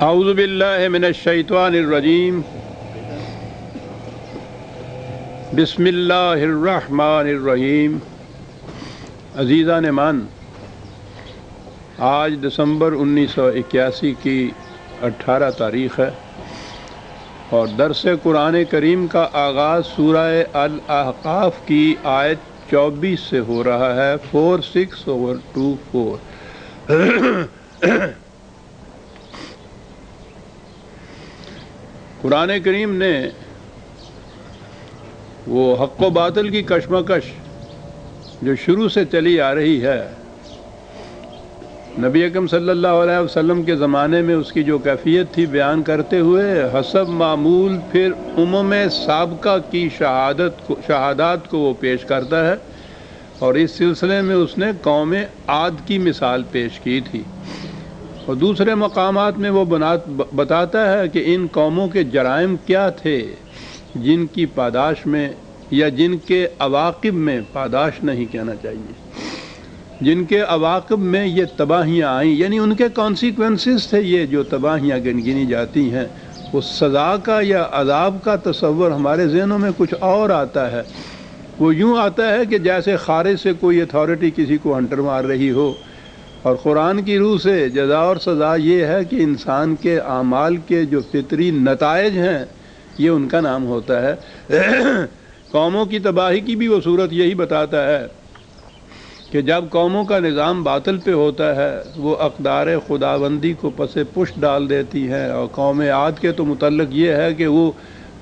اعوذ باللہ من الشیطان الرجیم بسم اللہ الرحمن الرحیم۔ عزیزان مان، آج دسمبر 1981 کی 18 تاریخ ہے اور درس قرآن کریم کا آغاز سورہ الاحقاف کی آیت 24 سے ہو رہا ہے، 46/24۔ قرآن کریم نے وہ حق و باطل کی کشمکش جو شروع سے چلی آ رہی ہے، نبی اکرم صلی اللہ علیہ وسلم کے زمانے میں اس کی جو کیفیت تھی بیان کرتے ہوئے حسب معمول پھر سابقہ کی شہادات کو وہ پیش کرتا ہے، اور اس سلسلے میں اس نے قوم عاد کی مثال پیش کی تھی، اور دوسرے مقامات میں وہ بتاتا ہے کہ ان قوموں کے جرائم کیا تھے جن کی پاداش میں یا جن کے عواقب میں، پاداش نہیں کہنا چاہیے، جن کے عواقب میں یہ تباہیاں آئیں، یعنی ان کے کانسیکوینسز تھے یہ جو تباہیاں گنگنی جاتی ہیں۔ اس سزا کا یا عذاب کا تصور ہمارے ذہنوں میں کچھ اور آتا ہے، وہ یوں آتا ہے کہ جیسے خارج سے کوئی اتھارٹی کسی کو ہنٹر مار رہی ہو، اور قرآن کی روح سے جزا اور سزا یہ ہے کہ انسان کے اعمال کے جو فطری نتائج ہیں یہ ان کا نام ہوتا ہے۔ قوموں کی تباہی کی بھی وہ صورت یہی بتاتا ہے کہ جب قوموں کا نظام باطل پہ ہوتا ہے وہ اقدار خداوندی کو پس پشت ڈال دیتی ہیں، اور قوم عاد کے تو متعلق یہ ہے کہ وہ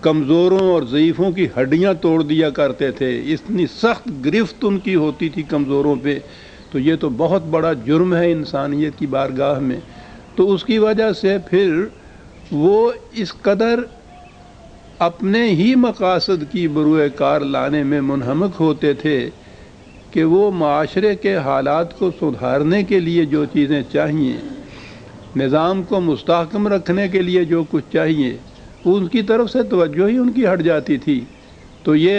کمزوروں اور ضعیفوں کی ہڈیاں توڑ دیا کرتے تھے، اتنی سخت گرفت ان کی ہوتی تھی کمزوروں پہ، تو یہ تو بہت بڑا جرم ہے انسانیت کی بارگاہ میں۔ تو اس کی وجہ سے پھر وہ اس قدر اپنے ہی مقاصد کی بروئے کار لانے میں منہمک ہوتے تھے کہ وہ معاشرے کے حالات کو سدھارنے کے لیے جو چیزیں چاہیے، نظام کو مستحکم رکھنے کے لیے جو کچھ چاہیے، ان کی طرف سے توجہ ہی ان کی ہٹ جاتی تھی۔ تو یہ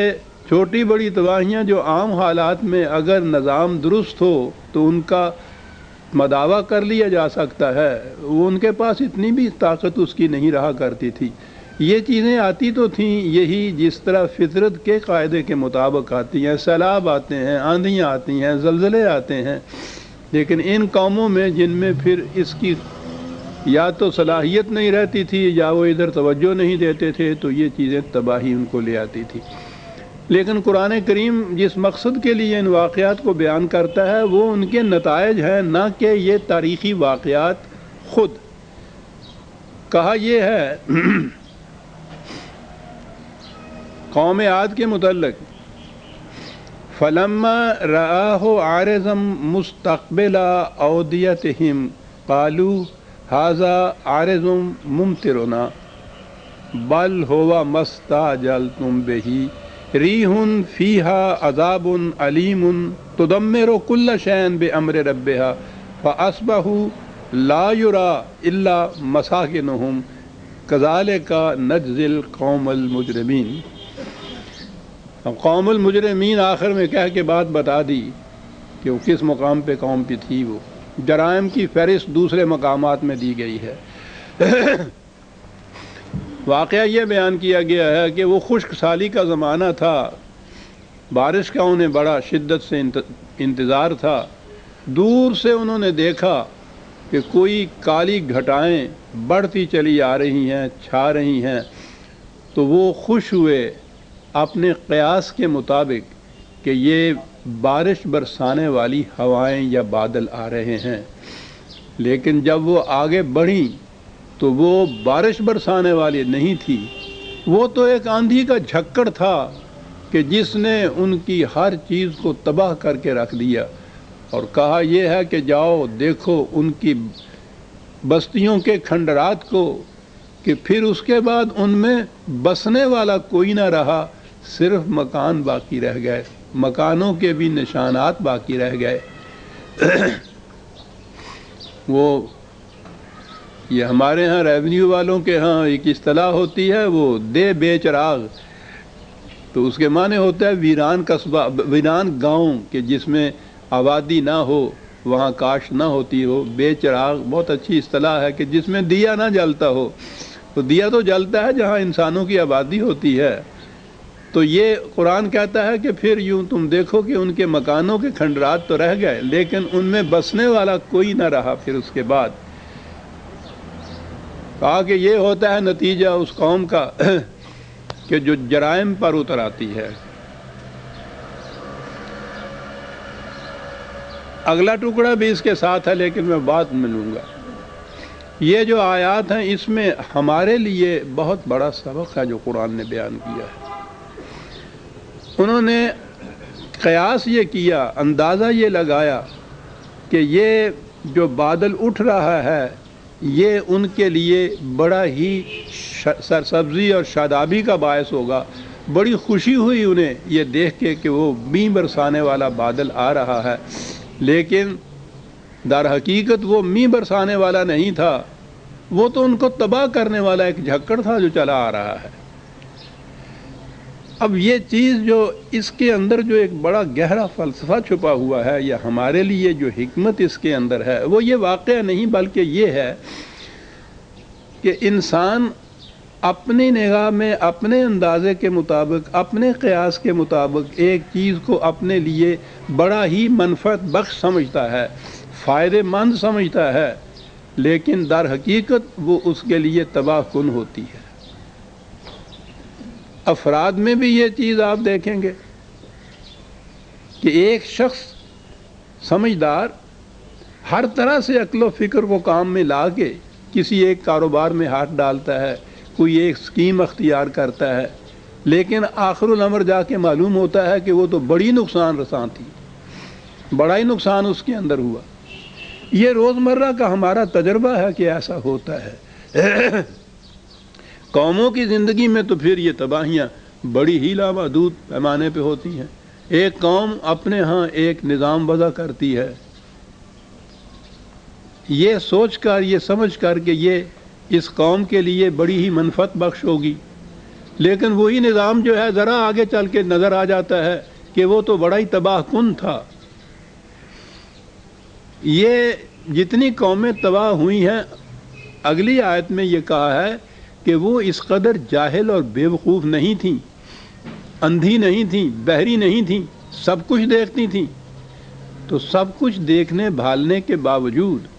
چھوٹی بڑی تباہیاں جو عام حالات میں اگر نظام درست ہو تو ان کا مداوع کر لیا جا سکتا ہے، وہ ان کے پاس اتنی بھی طاقت اس کی نہیں رہا کرتی تھی۔ یہ چیزیں آتی تو تھیں یہی جس طرح فطرت کے قاعدے کے مطابق آتی ہیں، سیلاب آتے ہیں، آندھیاں آتی ہیں، زلزلے آتے ہیں، لیکن ان قوموں میں جن میں پھر اس کی یا تو صلاحیت نہیں رہتی تھی یا وہ ادھر توجہ نہیں دیتے تھے، تو یہ چیزیں تباہی ان کو لے آتی تھی۔ لیکن قرآن کریم جس مقصد کے لیے ان واقعات کو بیان کرتا ہے وہ ان کے نتائج ہیں، نہ کہ یہ تاریخی واقعات خود۔ کہا یہ ہے قوم عاد کے متعلق، فَلَمَّا رَآهُ عَارِضًا مُسْتَقْبِلَ أَوْدِيَتِهِمْ قَالُوا هَذَا عَارِضٌ مُمْطِرُنَا بَلْ هُوَ مَا اسْتَعْجَلْتُمْ بِهِ رِيحٌ فِيهَا عَذَابٌ أَلِيمٌ تُدَمِّرُ كُلَّ شَيْءٍ بِأَمْرِ رَبِّهَا فَأَصْبَحُوا لَا يُرَىٰ إِلَّا مَسَاكِنُهُمْ كَذَٰلِكَ نَجْزِي الْقَوْمَ الْمُجْرِمِينَ۔ اب قوم المجرمین آخر میں کہہ کے بات بتا دی کہ وہ کس مقام پہ قوم پہ تھی۔ وہ جرائم کی فہرست دوسرے مقامات میں دی گئی ہے۔ واقعہ یہ بیان کیا گیا ہے کہ وہ خشک سالی کا زمانہ تھا، بارش کا انہیں بڑا شدت سے انتظار تھا۔ دور سے انہوں نے دیکھا کہ کوئی کالی گھٹائیں بڑھتی چلی آ رہی ہیں، چھا رہی ہیں، تو وہ خوش ہوئے اپنے قیاس کے مطابق کہ یہ بارش برسانے والی ہوائیں یا بادل آ رہے ہیں۔ لیکن جب وہ آگے بڑھیں تو وہ بارش برسانے والی نہیں تھی، وہ تو ایک آندھی کا جھکڑ تھا کہ جس نے ان کی ہر چیز کو تباہ کر کے رکھ دیا، اور کہا یہ ہے کہ جاؤ دیکھو ان کی بستیوں کے کھنڈرات کو، کہ پھر اس کے بعد ان میں بسنے والا کوئی نہ رہا، صرف مکان باقی رہ گئے، مکانوں کے بھی نشانات باقی رہ گئے۔ وہ یہ ہمارے ہاں ریونیو والوں کے ہاں ایک اصطلاح ہوتی ہے، وہ دے بے چراغ، تو اس کے معنی ہوتا ہے ویران قصبہ، ویران گاؤں کہ جس میں آبادی نہ ہو، وہاں کاش نہ ہوتی ہو۔ بے چراغ بہت اچھی اصطلاح ہے کہ جس میں دیا نہ جلتا ہو، تو دیا تو جلتا ہے جہاں انسانوں کی آبادی ہوتی ہے۔ تو یہ قرآن کہتا ہے کہ پھر یوں تم دیکھو کہ ان کے مکانوں کے کھنڈرات تو رہ گئے، لیکن ان میں بسنے والا کوئی نہ رہا۔ پھر اس کے بعد کہا کہ یہ ہوتا ہے نتیجہ اس قوم کا کہ جو جرائم پر اتر آتی ہے۔ اگلا ٹکڑا بھی اس کے ساتھ ہے، لیکن میں بعد میں لوں گا۔ یہ جو آیات ہیں اس میں ہمارے لیے بہت بڑا سبق ہے جو قرآن نے بیان کیا ہے۔ انہوں نے قیاس یہ کیا، اندازہ یہ لگایا کہ یہ جو بادل اٹھ رہا ہے یہ ان کے لیے بڑا ہی سرسبزی اور شادابی کا باعث ہوگا۔ بڑی خوشی ہوئی انہیں یہ دیکھ کے کہ وہ مینہ برسانے والا بادل آ رہا ہے، لیکن در حقیقت وہ مینہ برسانے والا نہیں تھا، وہ تو ان کو تباہ کرنے والا ایک جھکڑ تھا جو چلا آ رہا ہے۔ اب یہ چیز جو اس کے اندر جو ایک بڑا گہرا فلسفہ چھپا ہوا ہے، یا ہمارے لیے جو حکمت اس کے اندر ہے، وہ یہ واقعہ نہیں بلکہ یہ ہے کہ انسان اپنی نگاہ میں اپنے اندازے کے مطابق، اپنے قیاس کے مطابق ایک چیز کو اپنے لیے بڑا ہی منفعت بخش سمجھتا ہے، فائدہ مند سمجھتا ہے، لیکن در حقیقت وہ اس کے لیے تباہ کن ہوتی ہے۔ افراد میں بھی یہ چیز آپ دیکھیں گے کہ ایک شخص سمجھدار ہر طرح سے عقل و فکر کو کام میں لا کے کسی ایک کاروبار میں ہاتھ ڈالتا ہے، کوئی ایک اسکیم اختیار کرتا ہے، لیکن آخر الامر جا کے معلوم ہوتا ہے کہ وہ تو بڑی نقصان رساں تھی، بڑا ہی نقصان اس کے اندر ہوا۔ یہ روزمرہ کا ہمارا تجربہ ہے کہ ایسا ہوتا ہے۔ قوموں کی زندگی میں تو پھر یہ تباہیاں بڑی ہی لامحدود پیمانے پہ ہوتی ہیں۔ ایک قوم اپنے ہاں ایک نظام وضع کرتی ہے، یہ سوچ کر، یہ سمجھ کر کہ یہ اس قوم کے لیے بڑی ہی منفعت بخش ہوگی، لیکن وہی نظام جو ہے ذرا آگے چل کے نظر آ جاتا ہے کہ وہ تو بڑا ہی تباہ کن تھا۔ یہ جتنی قومیں تباہ ہوئی ہیں، اگلی آیت میں یہ کہا ہے کہ وہ اس قدر جاہل اور بے وقوف نہیں تھیں، اندھی نہیں تھیں، بہری نہیں تھیں، سب کچھ دیکھتی تھیں۔ تو سب کچھ دیکھنے بھالنے کے باوجود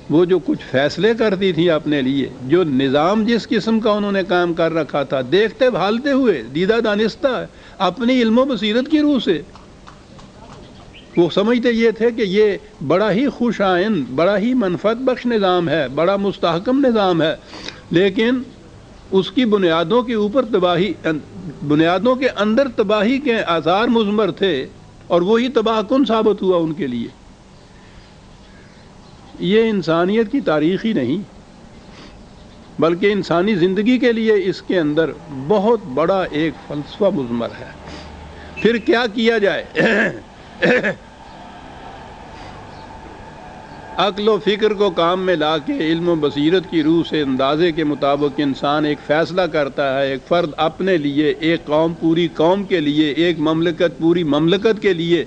وہ جو کچھ فیصلے کرتی تھیں اپنے لیے، جو نظام جس قسم کا انہوں نے کام کر رکھا تھا، دیکھتے بھالتے ہوئے، دیدہ دانستہ اپنی علم و بصیرت کی روح سے، وہ سمجھتے یہ تھے کہ یہ بڑا ہی خوش آئند، بڑا ہی منفعت بخش نظام ہے، بڑا مستحکم نظام ہے، لیکن اس کی بنیادوں کے اوپر تباہی، بنیادوں کے اندر تباہی کے آثار مضمر تھے، اور وہی تباہ کن ثابت ہوا ان کے لیے۔ یہ انسانیت کی تاریخ ہی نہیں بلکہ انسانی زندگی کے لیے اس کے اندر بہت بڑا ایک فلسفہ مضمر ہے۔ پھر کیا کیا جائے؟ عقل و فکر کو کام میں لا کے، علم و بصیرت کی روح سے اندازے کے مطابق انسان ایک فیصلہ کرتا ہے، ایک فرد اپنے لیے، ایک قوم پوری قوم کے لیے، ایک مملکت پوری مملکت کے لیے،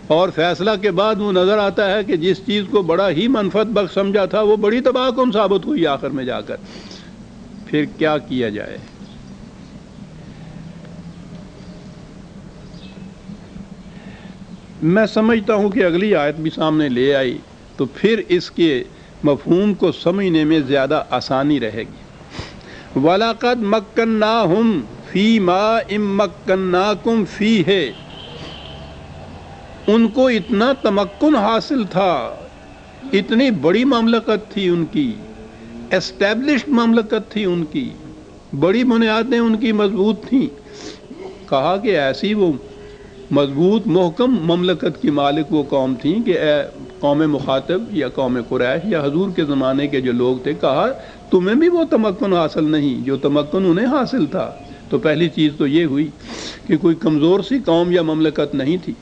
اور فیصلہ کے بعد وہ نظر آتا ہے کہ جس چیز کو بڑا ہی منفعت بخش سمجھا تھا وہ بڑی تباہ کن ثابت ہوئی آخر میں جا کر۔ پھر کیا کیا جائے؟ میں سمجھتا ہوں کہ اگلی آیت بھی سامنے لے آئی تو پھر اس کے مفہوم کو سمجھنے میں زیادہ آسانی رہے گی۔ وَلَقَدْ مَكَّنَّاهُمْ فِي مَاءٍ مَّكَّنَّاكُمْ فِيهِ، ان کو اتنا تمکن حاصل تھا، اتنی بڑی مملکت تھی ان کی، اسٹیبلشڈ مملکت تھی ان کی، بڑی بنیادیں ان کی مضبوط تھیں۔ کہا کہ ایسی وہ مضبوط محکم مملکت کی مالک وہ قوم تھیں کہ اے قوم مخاطب یا قوم قریش یا حضور کے زمانے کے جو لوگ تھے، کہا تمہیں بھی وہ تمکن حاصل نہیں جو تمکن انہیں حاصل تھا۔ تو پہلی چیز تو یہ ہوئی کہ کوئی کمزور سی قوم یا مملکت نہیں تھی،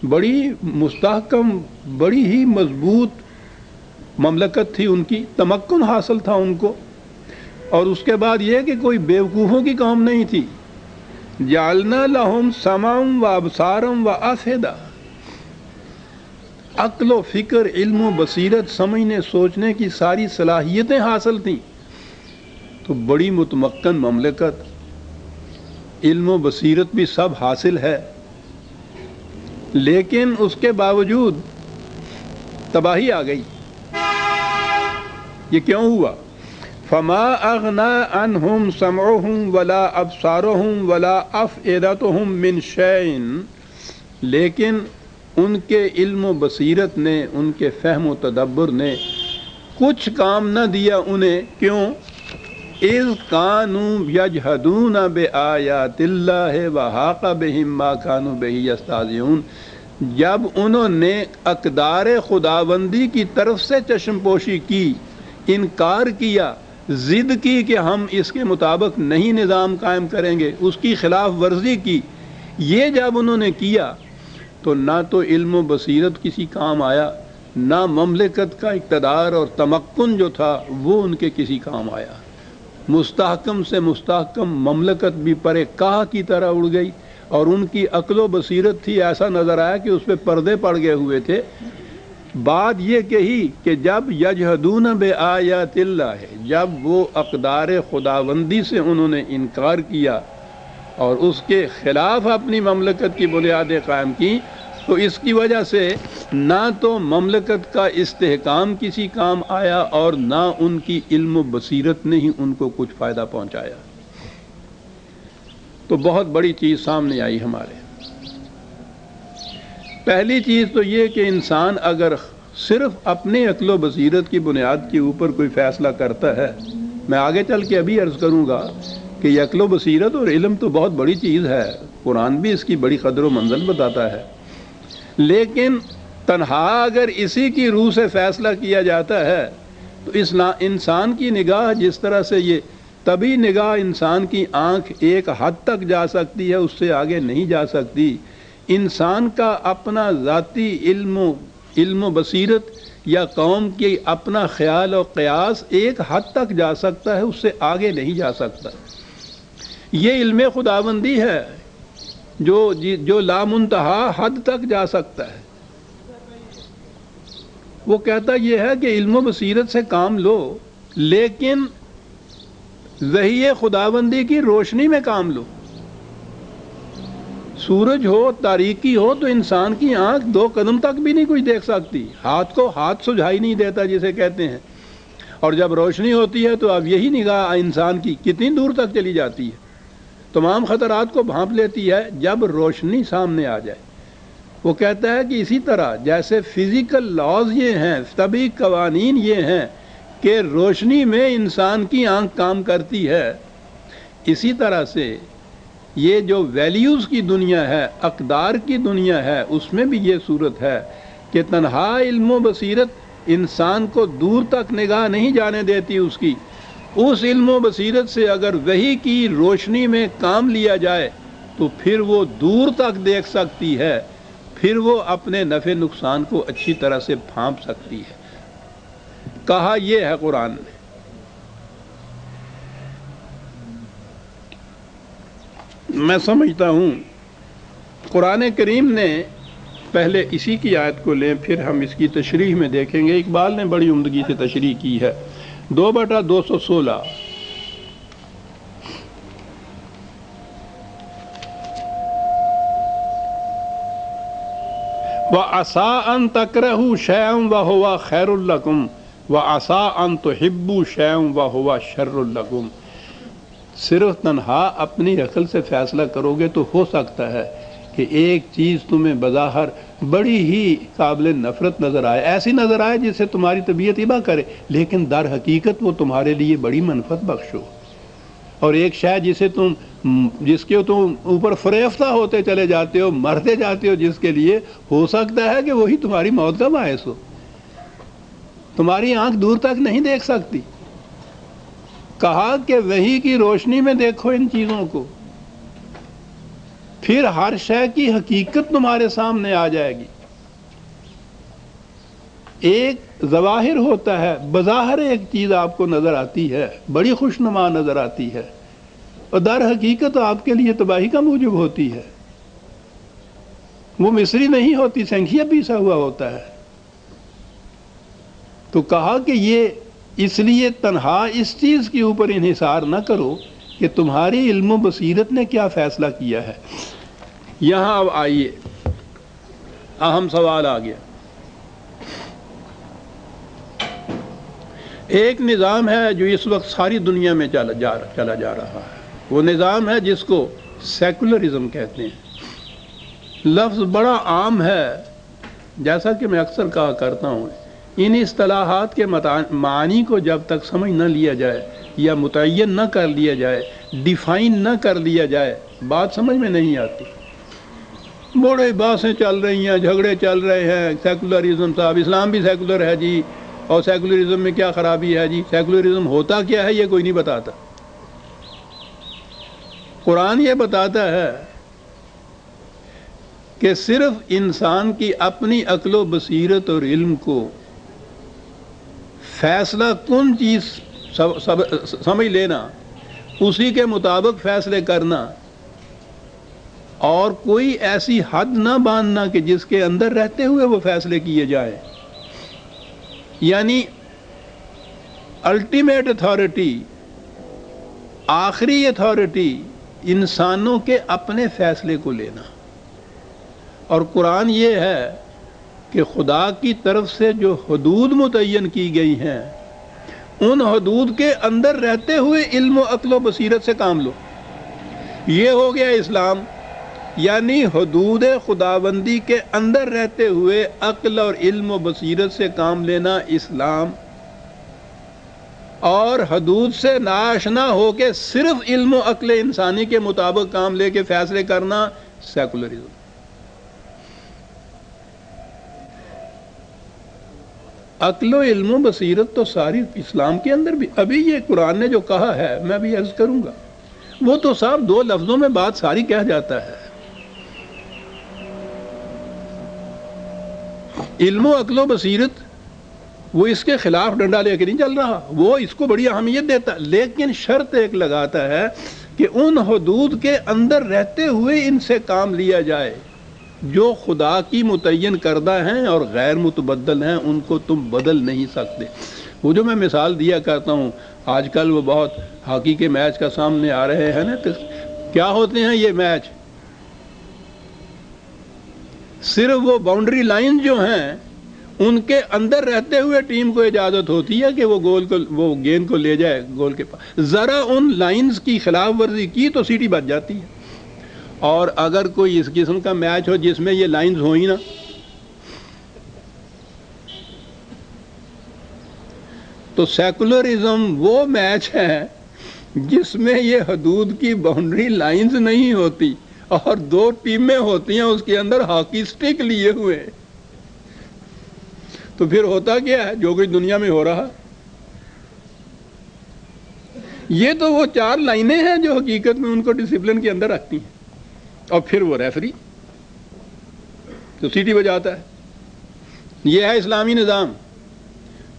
بڑی مستحکم، بڑی ہی مضبوط مملکت تھی ان کی، تمکن حاصل تھا ان کو۔ اور اس کے بعد یہ کہ کوئی بیوقوفوں کی قوم نہیں تھی۔ جعلنا لهم سمعا وابصارا وافئدہ، عقل و فکر، علم و بصیرت، سمجھنے سوچنے کی ساری صلاحیتیں حاصل تھیں، تو بڑی متمکن مملکت، علم و بصیرت بھی سب حاصل ہے، لیکن اس کے باوجود تباہی آ گئی۔ یہ کیوں ہوا؟ فما اغنى عنهم سمعهم ولا ابصارهم ولا افئدتهم من شيء، لیکن ان کے علم و بصیرت نے، ان کے فہم و تدبر نے کچھ کام نہ دیا انہیں۔ کیوں؟ اذ كانوا يجحدون بآیات اللہ وحاق بهم ما كانوا به یستہزئون، جب انہوں نے اقدار خداوندی کی طرف سے چشم پوشی کی، انکار کیا، ضد کی کہ ہم اس کے مطابق نہیں نظام قائم کریں گے، اس کی خلاف ورزی کی، یہ جب انہوں نے کیا تو نہ تو علم و بصیرت کسی کام آیا، نہ مملکت کا اقتدار اور تمکن جو تھا وہ ان کے کسی کام آیا۔ مستحکم سے مستحکم مملکت بھی پرے کاہ کی طرح اڑ گئی، اور ان کی عقل و بصیرت تھی، ایسا نظر آیا کہ اس پہ پردے پڑ گئے ہوئے تھے۔ بات یہ کہی کہ جب یجحدون بآیات اللہ ہے، جب وہ اقدار خداوندی سے انہوں نے انکار کیا اور اس کے خلاف اپنی مملکت کی بنیادیں قائم کی، تو اس کی وجہ سے نہ تو مملکت کا استحکام کسی کام آیا اور نہ ان کی علم و بصیرت نے ہی ان کو کچھ فائدہ پہنچایا۔ تو بہت بڑی چیز سامنے آئی ہمارے۔ پہلی چیز تو یہ کہ انسان اگر صرف اپنے عقل و بصیرت کی بنیاد کے اوپر کوئی فیصلہ کرتا ہے، میں آگے چل کے ابھی عرض کروں گا کہ یہ عقل و بصیرت اور علم تو بہت بڑی چیز ہے، قرآن بھی اس کی بڑی قدر و منزل بتاتا ہے، لیکن تنہا اگر اسی کی روح سے فیصلہ کیا جاتا ہے تو اس انسان کی نگاہ جس طرح سے یہ تبھی نگاہ انسان کی آنکھ ایک حد تک جا سکتی ہے، اس سے آگے نہیں جا سکتی۔ انسان کا اپنا ذاتی علم و بصیرت یا قوم کی اپنا خیال و قیاس ایک حد تک جا سکتا ہے، اس سے آگے نہیں جا سکتا۔ یہ علم خداوندی ہے جو لامنتہا حد تک جا سکتا ہے۔ وہ کہتا یہ ہے کہ علم و بصیرت سے کام لو، لیکن وحی خداوندی کی روشنی میں کام لو۔ سورج ہو، تاریکی ہو، تو انسان کی آنکھ 2 قدم تک بھی نہیں کوئی دیکھ سکتی، ہاتھ کو ہاتھ سجھائی نہیں دیتا جسے کہتے ہیں، اور جب روشنی ہوتی ہے تو اب یہی نگاہ انسان کی کتنی دور تک چلی جاتی ہے، تمام خطرات کو بھانپ لیتی ہے جب روشنی سامنے آ جائے۔ وہ کہتا ہے کہ اسی طرح جیسے فزیکل لاز یہ ہیں، طبعی قوانین یہ ہیں کہ روشنی میں انسان کی آنکھ کام کرتی ہے، اسی طرح سے یہ جو ویلیوز کی دنیا ہے، اقدار کی دنیا ہے، اس میں بھی یہ صورت ہے کہ تنہا علم و بصیرت انسان کو دور تک نگاہ نہیں جانے دیتی اس کی۔ اس علم و بصیرت سے اگر وحی کی روشنی میں کام لیا جائے تو پھر وہ دور تک دیکھ سکتی ہے، پھر وہ اپنے نفع نقصان کو اچھی طرح سے بھانپ سکتی ہے۔ کہا یہ ہے قرآن نے۔ میں سمجھتا ہوں قرآن کریم نے پہلے اسی کی آیت کو لیں، پھر ہم اس کی تشریح میں دیکھیں گے۔ اقبال نے بڑی عمدگی سے تشریح کی ہے۔ 2/216 وَعَسَىٰ أَن تَكْرَهُوا شَيْئًا وَهُوَ خَيْرٌ لَكُمْ وَعَسَىٰ أَن تُحِبُّوا شَيْئًا وَهُوَ شَرٌّ لَكُمْ۔ صرف تنہا اپنی عقل سے فیصلہ کرو گے تو ہو سکتا ہے کہ ایک چیز تمہیں بظاہر بڑی ہی قابل نفرت نظر آئے، ایسی نظر آئے جس سے تمہاری طبیعت ابا کرے، لیکن در حقیقت وہ تمہارے لیے بڑی منفعت بخش ہو۔ اور ایک شے جس کے تم اوپر فریفتہ ہوتے چلے جاتے ہو، مرتے جاتے ہو، جس کے لیے ہو سکتا ہے کہ وہی تمہاری موت کا باعث ہو۔ تمہاری آنکھ دور تک نہیں دیکھ سکتی۔ کہا کہ وحی کی روشنی میں دیکھو ان چیزوں کو، پھر ہر شے کی حقیقت تمہارے سامنے آ جائے گی۔ ایک ظواہر ہوتا ہے، بظاہر ایک چیز آپ کو نظر آتی ہے، بڑی خوشنما نظر آتی ہے، اور در حقیقت آپ کے لیے تباہی کا موجب ہوتی ہے۔ وہ مصری نہیں ہوتی، سنکھیا پیسا ہوا ہوتا ہے۔ تو کہا کہ یہ اس لیے تنہا اس چیز کے اوپر انحصار نہ کرو کہ تمہاری علم و بصیرت نے کیا فیصلہ کیا ہے۔ یہاں اب آئیے، اہم سوال آ گیا۔ ایک نظام ہے جو اس وقت ساری دنیا میں چلا جا رہا ہے، وہ نظام ہے جس کو سیکولرزم کہتے ہیں۔ لفظ بڑا عام ہے، جیسا کہ میں اکثر کہا کرتا ہوں، ان اصطلاحات کے معانی کو جب تک سمجھ نہ لیا جائے یا متعین نہ کر لیا جائے، ڈیفائن نہ کر لیا جائے، بات سمجھ میں نہیں آتی۔ بڑے باتیں چل رہی ہیں، جھگڑے چل رہے ہیں، سیکولرزم صاحب، اسلام بھی سیکولر ہے جی، اور سیکولرزم میں کیا خرابی ہے جی، سیکولرزم ہوتا کیا ہے یہ کوئی نہیں بتاتا۔ قرآن یہ بتاتا ہے کہ صرف انسان کی اپنی عقل و بصیرت اور علم کو فیصلہ کن چیز سمجھ لینا، اسی کے مطابق فیصلے کرنا، اور کوئی ایسی حد نہ باندھنا کہ جس کے اندر رہتے ہوئے وہ فیصلے کیے جائیں۔ یعنی الٹیمیٹ اتھارٹی، آخری اتھارٹی انسانوں کے اپنے فیصلے کو لینا۔ اور قرآن یہ ہے کہ خدا کی طرف سے جو حدود متعین کی گئی ہیں، ان حدود کے اندر رہتے ہوئے علم و عقل و بصیرت سے کام لو۔ یہ ہو گیا اسلام، یعنی حدود خداوندی کے اندر رہتے ہوئے عقل اور علم و بصیرت سے کام لینا اسلام، اور حدود سے ناآشنا ہو کے صرف علم و عقل انسانی کے مطابق کام لے کے فیصلے کرنا سیکولرزم۔ عقل و علم و بصیرت تو ساری اسلام کے اندر بھی، ابھی یہ قرآن نے جو کہا ہے میں بھی عرض کروں گا، وہ تو صاحب دو لفظوں میں بات ساری کہہ جاتا ہے۔ علم و عقل و بصیرت وہ اس کے خلاف ڈنڈا لے کے نہیں چل رہا، وہ اس کو بڑی اہمیت دیتا، لیکن شرط ایک لگاتا ہے کہ ان حدود کے اندر رہتے ہوئے ان سے کام لیا جائے جو خدا کی متعین کردہ ہیں اور غیر متبدل ہیں، ان کو تم بدل نہیں سکتے۔ وہ جو میں مثال دیا کرتا ہوں، آج کل وہ بہت ہاکی کے میچ کا سامنے آ رہے ہیں نا، تو کیا ہوتے ہیں یہ میچ؟ صرف وہ باؤنڈری لائن جو ہیں ان کے اندر رہتے ہوئے ٹیم کو اجازت ہوتی ہے کہ وہ گیند کو لے جائے گول کے پاس۔ ذرا ان لائنز کی خلاف ورزی کی تو سیٹی بج جاتی ہے۔ اور اگر کوئی اس قسم کا میچ ہو جس میں یہ لائنز ہوئی نا، تو سیکولرزم وہ میچ ہے جس میں یہ حدود کی باؤنڈری لائنز نہیں ہوتی اور دو ٹیمیں ہوتی ہیں اس کے اندر ہاکی سٹک لیے ہوئے، تو پھر ہوتا کیا ہے جو کچھ دنیا میں ہو رہا؟ یہ تو وہ چار لائنیں ہیں جو حقیقت میں ان کو ڈسپلن کے اندر رکھتی ہیں، اور پھر وہ ریفری تو سیٹی بجاتا ہے۔ یہ ہے اسلامی نظام،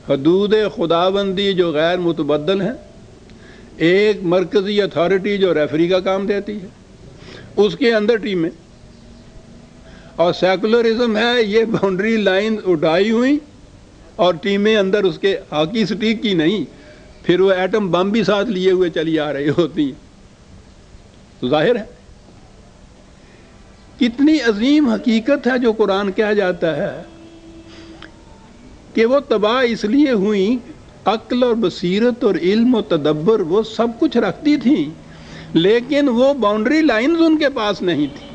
حدود خداوندی جو غیر متبدل ہیں، ایک مرکزی اتھارٹی جو ریفری کا کام دیتی ہے، اس کے اندر ٹیمیں، اور سیکولرزم ہے یہ باؤنڈری لائن اٹھائی ہوئی اور ٹیمیں اندر اس کے ہاکی سٹیک کی نہیں، پھر وہ ایٹم بم بھی ساتھ لیے ہوئے چلی آ رہی ہوتی ہیں۔ تو ظاہر ہے کتنی عظیم حقیقت ہے جو قرآن کہہ جاتا ہے کہ وہ تباہ اس لیے ہوئیں، عقل اور بصیرت اور علم و تدبر وہ سب کچھ رکھتی تھیں، لیکن وہ باؤنڈری لائنز ان کے پاس نہیں تھی،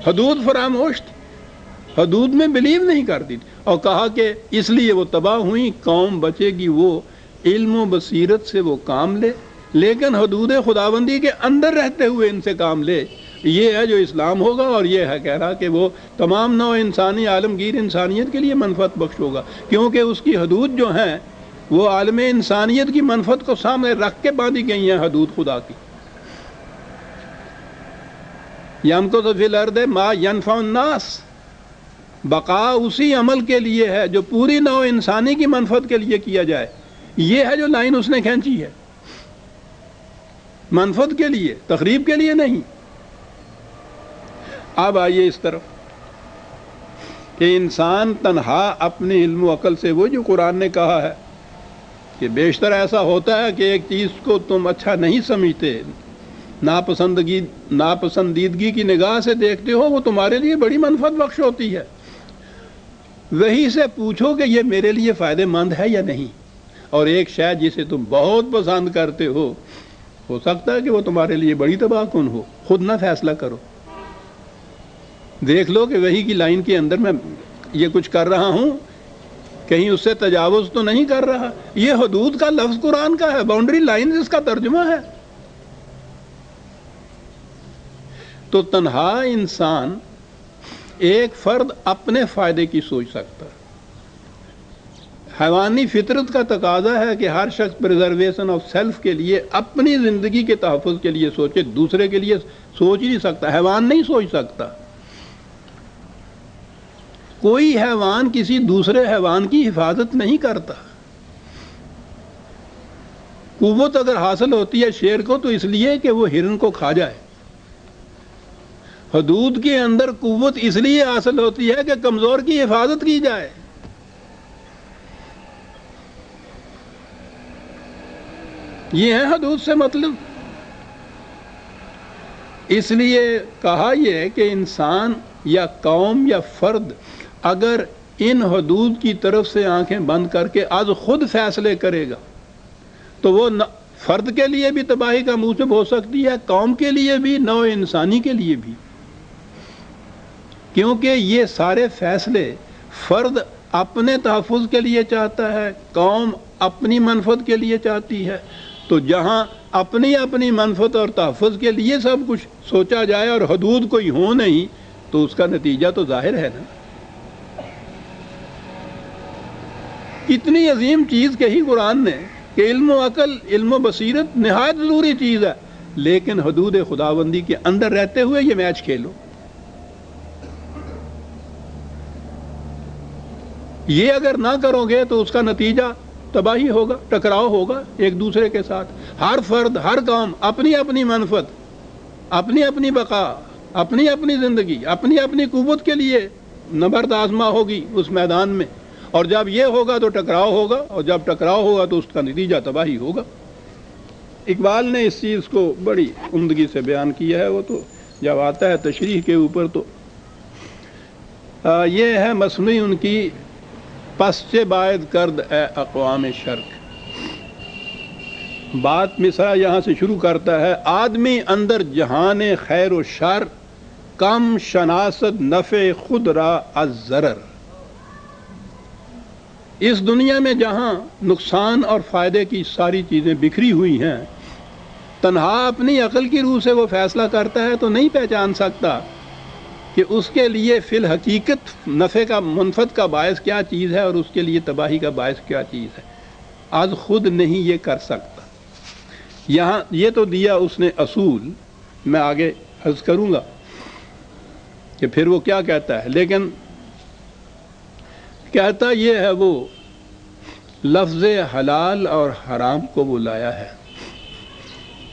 حدود فراموش تھی، حدود میں بلیو نہیں کرتی تھی، اور کہا کہ اس لیے وہ تباہ ہوئیں۔ قوم بچے گی وہ علم و بصیرت سے وہ کام لے، لیکن حدود خداوندی کے اندر رہتے ہوئے ان سے کام لے۔ یہ ہے جو اسلام ہوگا، اور یہ ہے کہہ رہا کہ وہ تمام نوع انسانی عالمگیر انسانیت کے لیے منفعت بخش ہوگا، کیونکہ اس کی حدود جو ہیں وہ عالم انسانیت کی منفعت کو سامنے رکھ کے باندھی گئی ہیں، حدود خدا کی۔ یمکث فی الارض ما ینفع الناس، بقا اسی عمل کے لیے ہے جو پوری نوع انسانی کی منفعت کے لیے کیا جائے۔ یہ ہے جو لائن اس نے کھینچی ہے، منفعت کے لیے، تخریب کے لیے نہیں۔ اب آئیے اس طرف، کہ انسان تنہا اپنی علم و عقل سے، وہ جو قرآن نے کہا ہے کہ بیشتر ایسا ہوتا ہے کہ ایک چیز کو تم اچھا نہیں سمجھتے، ناپسندیدگی کی نگاہ سے دیکھتے ہو، وہ تمہارے لیے بڑی منفعت بخش ہوتی ہے، وہی سے پوچھو کہ یہ میرے لیے فائدہ مند ہے یا نہیں، اور ایک شے جسے تم بہت پسند کرتے ہو سکتا ہے کہ وہ تمہارے لیے بڑی تباہ کن ہو، خود نہ فیصلہ کرو، دیکھ لو کہ وہی کی لائن کے اندر میں یہ کچھ کر رہا ہوں، کہیں اس سے تجاوز تو نہیں کر رہا۔ یہ حدود کا لفظ قرآن کا ہے، باؤنڈری لائن اس کا ترجمہ ہے۔ تو تنہا انسان، ایک فرد اپنے فائدے کی سوچ سکتا ہے۔ حیوانی فطرت کا تقاضا ہے کہ ہر شخص پریزرویشن آف سیلف کے لیے، اپنی زندگی کے تحفظ کے لیے سوچے، دوسرے کے لیے سوچ ہی نہیں سکتا، حیوان نہیں سوچ سکتا۔ کوئی حیوان کسی دوسرے حیوان کی حفاظت نہیں کرتا۔ قوت اگر حاصل ہوتی ہے شیر کو تو اس لیے کہ وہ ہرن کو کھا جائے۔ حدود کے اندر قوت اس لیے حاصل ہوتی ہے کہ کمزور کی حفاظت کی جائے۔ یہ ہے حدود سے مطلب۔ اس لیے کہا یہ کہ انسان یا قوم یا فرد اگر ان حدود کی طرف سے آنکھیں بند کر کے از خود فیصلے کرے گا تو وہ فرد کے لیے بھی تباہی کا موجب ہو سکتی ہے، قوم کے لیے بھی، نوع انسانی کے لیے بھی، کیونکہ یہ سارے فیصلے فرد اپنے تحفظ کے لیے چاہتا ہے، قوم اپنی منفعت کے لیے چاہتی ہے۔ تو جہاں اپنی اپنی منفعت اور تحفظ کے لیے سب کچھ سوچا جائے اور حدود کوئی ہو نہیں، تو اس کا نتیجہ تو ظاہر ہے نا۔ کتنی عظیم چیز کہی قرآن نے کہ علم و عقل، علم و بصیرت نہایت ضروری چیز ہے، لیکن حدود خداوندی کے اندر رہتے ہوئے یہ میچ کھیلو۔ یہ اگر نہ کرو گے تو اس کا نتیجہ تباہی ہوگا، ٹکراؤ ہوگا ایک دوسرے کے ساتھ۔ ہر فرد، ہر قوم اپنی اپنی منفعت، اپنی اپنی بقا، اپنی اپنی زندگی، اپنی اپنی قوت کے لیے نبرد آزما ہوگی اس میدان میں، اور جب یہ ہوگا تو ٹکراؤ ہوگا، اور جب ٹکراؤ ہوگا تو اس کا نتیجہ تباہی ہوگا۔ اقبال نے اس چیز کو بڑی عمدگی سے بیان کیا ہے۔ وہ تو جب آتا ہے تشریح کے اوپر تو یہ ہے مصنوعی ان کی پس سے باید کرد اے اقوام شرق۔ بات مصرع یہاں سے شروع کرتا ہے، آدمی اندر جہان خیر و شر، کم شناست نفع خود را از ضرر۔ اس دنیا میں جہاں نقصان اور فائدے کی ساری چیزیں بکھری ہوئی ہیں، تنہا اپنی عقل کی روح سے وہ فیصلہ کرتا ہے تو نہیں پہچان سکتا کہ اس کے لیے فی الحقیقت نفع کا، منفعت کا باعث کیا چیز ہے اور اس کے لیے تباہی کا باعث کیا چیز ہے۔ آج خود نہیں یہ کر سکتا۔ یہاں یہ تو دیا اس نے اصول، میں آگے عرض کروں گا کہ پھر وہ کیا کہتا ہے، لیکن کہتا یہ ہے وہ لفظ حلال اور حرام کو وہ لایا ہے،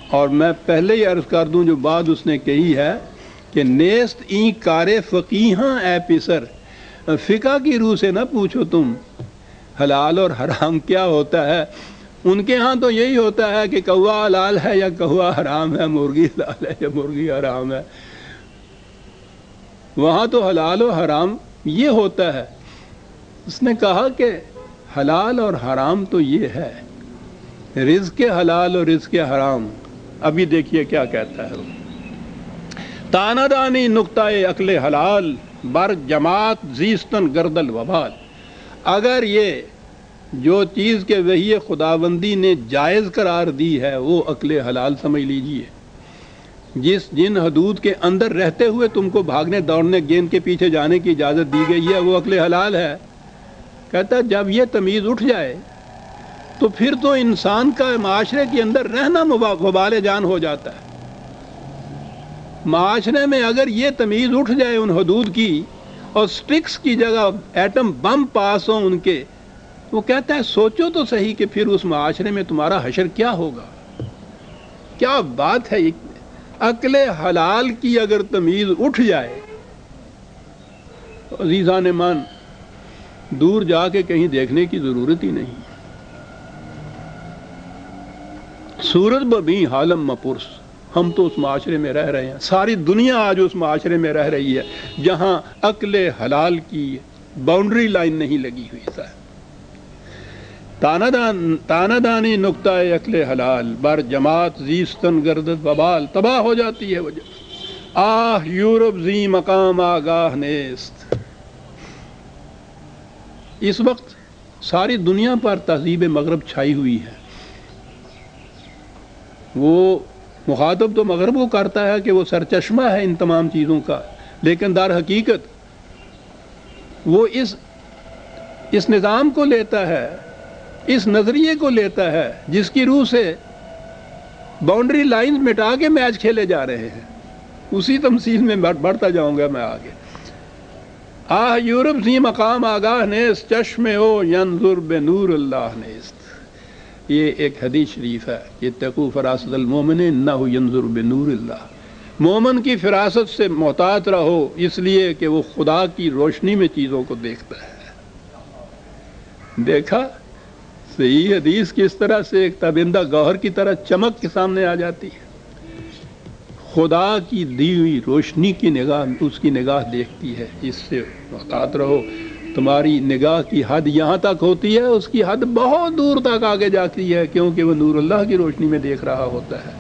اور میں پہلے ہی عرض کر دوں جو بات اس نے کہی ہے کہ نیست این کار فقیہاں اے پسر، فقہ کی روح سے نہ پوچھو تم حلال اور حرام کیا ہوتا ہے۔ ان کے ہاں تو یہی ہوتا ہے کہ کوا حلال ہے یا کوا حرام ہے، مرغی حلال ہے یا مرغی حرام ہے۔ وہاں تو حلال و حرام یہ ہوتا ہے۔ اس نے کہا کہ حلال اور حرام تو یہ ہے، رزق حلال اور رزق حرام۔ ابھی دیکھیے کیا کہتا ہے وہ، تانا دانی نقطۂ عقل حلال بر جماعت زیستن گردل وبال۔ اگر یہ جو چیز کے وحی خداوندی نے جائز قرار دی ہے وہ عقل حلال سمجھ لیجئے، جن حدود کے اندر رہتے ہوئے تم کو بھاگنے دوڑنے، گیند کے پیچھے جانے کی اجازت دی گئی ہے، وہ عقل حلال ہے۔ کہتا ہے جب یہ تمیز اٹھ جائے تو پھر تو انسان کا معاشرے کے اندر رہنا وبال جان ہو جاتا ہے۔ معاشرے میں اگر یہ تمیز اٹھ جائے ان حدود کی، اور سٹرکس کی جگہ ایٹم بم پاس ہوں ان کے، وہ کہتا ہے سوچو تو صحیح کہ پھر اس معاشرے میں تمہارا حشر کیا ہوگا۔ کیا بات ہے، عقل حلال کی اگر تمیز اٹھ جائے عزیزان مان، دور جا کے کہیں دیکھنے کی ضرورت ہی نہیں۔ صورت ببیں حالم مپرس، ہم تو اس معاشرے میں رہ رہے ہیں، ساری دنیا آج اس معاشرے میں رہ رہی ہے جہاں عقل حلال کی باؤنڈری لائن نہیں لگی ہوئی ہے۔ تانہ دانی نقطہ عقل حلال بر جماعت زیستن گردد وبال، تباہ ہو جاتی ہے وجہ۔ آہ یورپ زی مقام آگاہ نیست، اس وقت ساری دنیا پر تہذیب مغرب چھائی ہوئی ہے۔ وہ مخاطب تو مغرب کو کرتا ہے کہ وہ سرچشمہ ہے ان تمام چیزوں کا، لیکن در حقیقت وہ اس نظام کو لیتا ہے، اس نظریے کو لیتا ہے جس کی روح سے باؤنڈری لائنز مٹا کے میچ کھیلے جا رہے ہیں۔ اسی تمثیل میں بڑھتا جاؤں گا میں آگے۔ آہ یورپ زی مقام آگاہ نیست، چشم او ینظر بنور اللہ نیست۔ یہ ایک حدیث شریف ہے، اتقوا فراست المومن انہ ینظر بنور اللہ۔ مومن کی فراست سے محتاط رہو، اس لیے کہ وہ خدا کی روشنی میں چیزوں کو دیکھتا ہے۔ دیکھا صحیح حدیث کس طرح سے ایک تابندہ گوہر کی طرح چمک کے سامنے آ جاتی ہے۔ خدا کی دی ہوئی روشنی کی نگاہ، اس کی نگاہ دیکھتی ہے، اس سے محتاط رہو۔ تمہاری نگاہ کی حد یہاں تک ہوتی ہے، اس کی حد بہت دور تک آگے جاتی ہے، کیونکہ وہ نور اللہ کی روشنی میں دیکھ رہا ہوتا ہے۔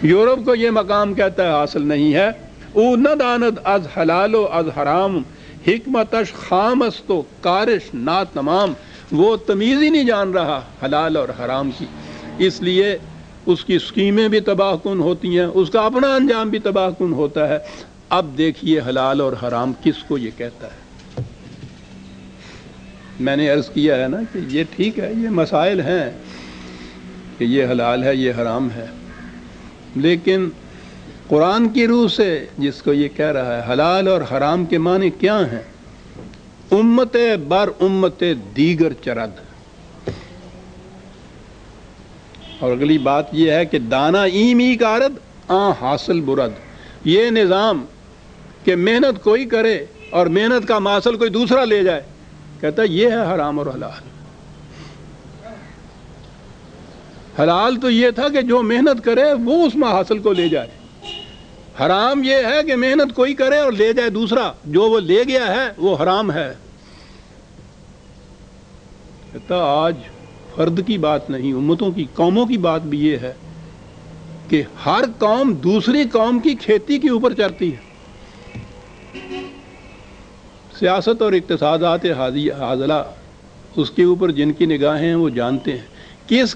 یورپ کو یہ مقام کہتا ہے حاصل نہیں ہے۔ او نہ داند از حلال و از حرام، حکمتش خام است و کارش نا تمام۔ وہ تمیز ہی نہیں جان رہا حلال اور حرام کی، اس لیے اس کی اسکیمیں بھی تباہ کن ہوتی ہیں، اس کا اپنا انجام بھی تباہ کن ہوتا ہے۔ اب دیکھیے حلال اور حرام کس کو یہ کہتا ہے۔ میں نے عرض کیا ہے نا کہ یہ ٹھیک ہے، یہ مسائل ہیں کہ یہ حلال ہے، یہ حرام ہے، لیکن قرآن کی روح سے جس کو یہ کہہ رہا ہے حلال اور حرام کے معنی کیا ہیں؟ امت بر امت دیگر چرد۔ اور اگلی بات یہ ہے کہ دانا ایمی کارد آن حاصل برد۔ یہ نظام کہ محنت کوئی کرے اور محنت کا حاصل کوئی دوسرا لے جائے، کہتا ہے یہ ہے حرام اور حلال۔ حلال تو یہ تھا کہ جو محنت کرے وہ اس حاصل کو لے جائے، حرام یہ ہے کہ محنت کوئی کرے اور لے جائے دوسرا، جو وہ لے گیا ہے وہ حرام ہے۔ کہتا آج فرد کی بات نہیں، امتوں کی، قوموں کی بات بھی یہ ہے کہ ہر قوم دوسری قوم کی کھیتی کے اوپر چلتی ہے۔ سیاست اور اقتصادات حاضلہ اس کے اوپر جن کی نگاہیں ہیں وہ جانتے ہیں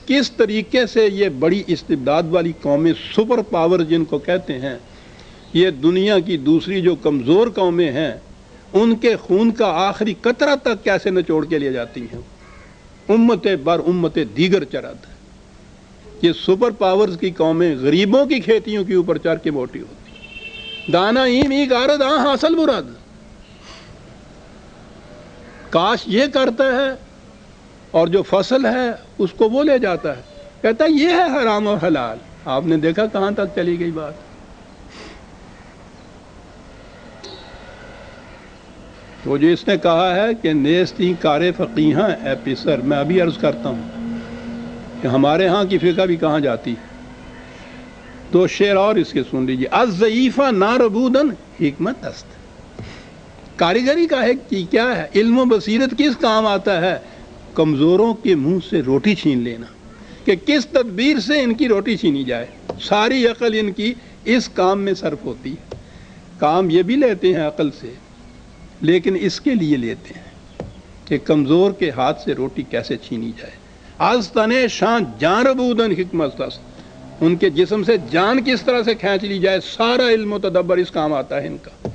کس طریقے سے یہ بڑی استبداد والی قومیں، سپر پاور جن کو کہتے ہیں، یہ دنیا کی دوسری جو کمزور قومیں ہیں ان کے خون کا آخری قطرہ تک کیسے نچوڑ کے لے جاتی ہیں۔ امت بر امت دیگر چرد۔ یہ سپر پاورز کی قومیں غریبوں کی کھیتیوں کے اوپر چڑھ کے موٹی ہوتی ہیں۔ دانا ایم ای کارد آن حاصل برد۔ کاش یہ کرتا ہے اور جو فصل ہے اس کو وہ لے جاتا ہے، کہتا ہے یہ ہے حرام اور حلال۔ آپ نے دیکھا کہاں تک چلی گئی بات۔ وہ جو اس نے کہا ہے کہ نیستی کار فقیہاں اے پسر، میں ابھی عرض کرتا ہوں کہ ہمارے ہاں کی فقہ بھی کہاں جاتی ہے۔ دو شعر اور اس کے سن لیجیے۔ از ضعیفہ ناربودن حکمت است۔ کاریگری کا ہے کہ کیا ہے، علم و بصیرت کس کام آتا ہے؟ کمزوروں کے منہ سے روٹی چھین لینا، کہ کس تدبیر سے ان کی روٹی چھینی جائے۔ ساری عقل ان کی اس کام میں صرف ہوتی ہے۔ کام یہ بھی لیتے ہیں عقل سے، لیکن اس کے لیے لیتے ہیں کہ کمزور کے ہاتھ سے روٹی کیسے چھینی جائے۔ از تنے شان جان ربودن حکمت است۔ ان کے جسم سے جان کس طرح سے کھینچ لی جائے، سارا علم و تدبر اس کام آتا ہے ان کا۔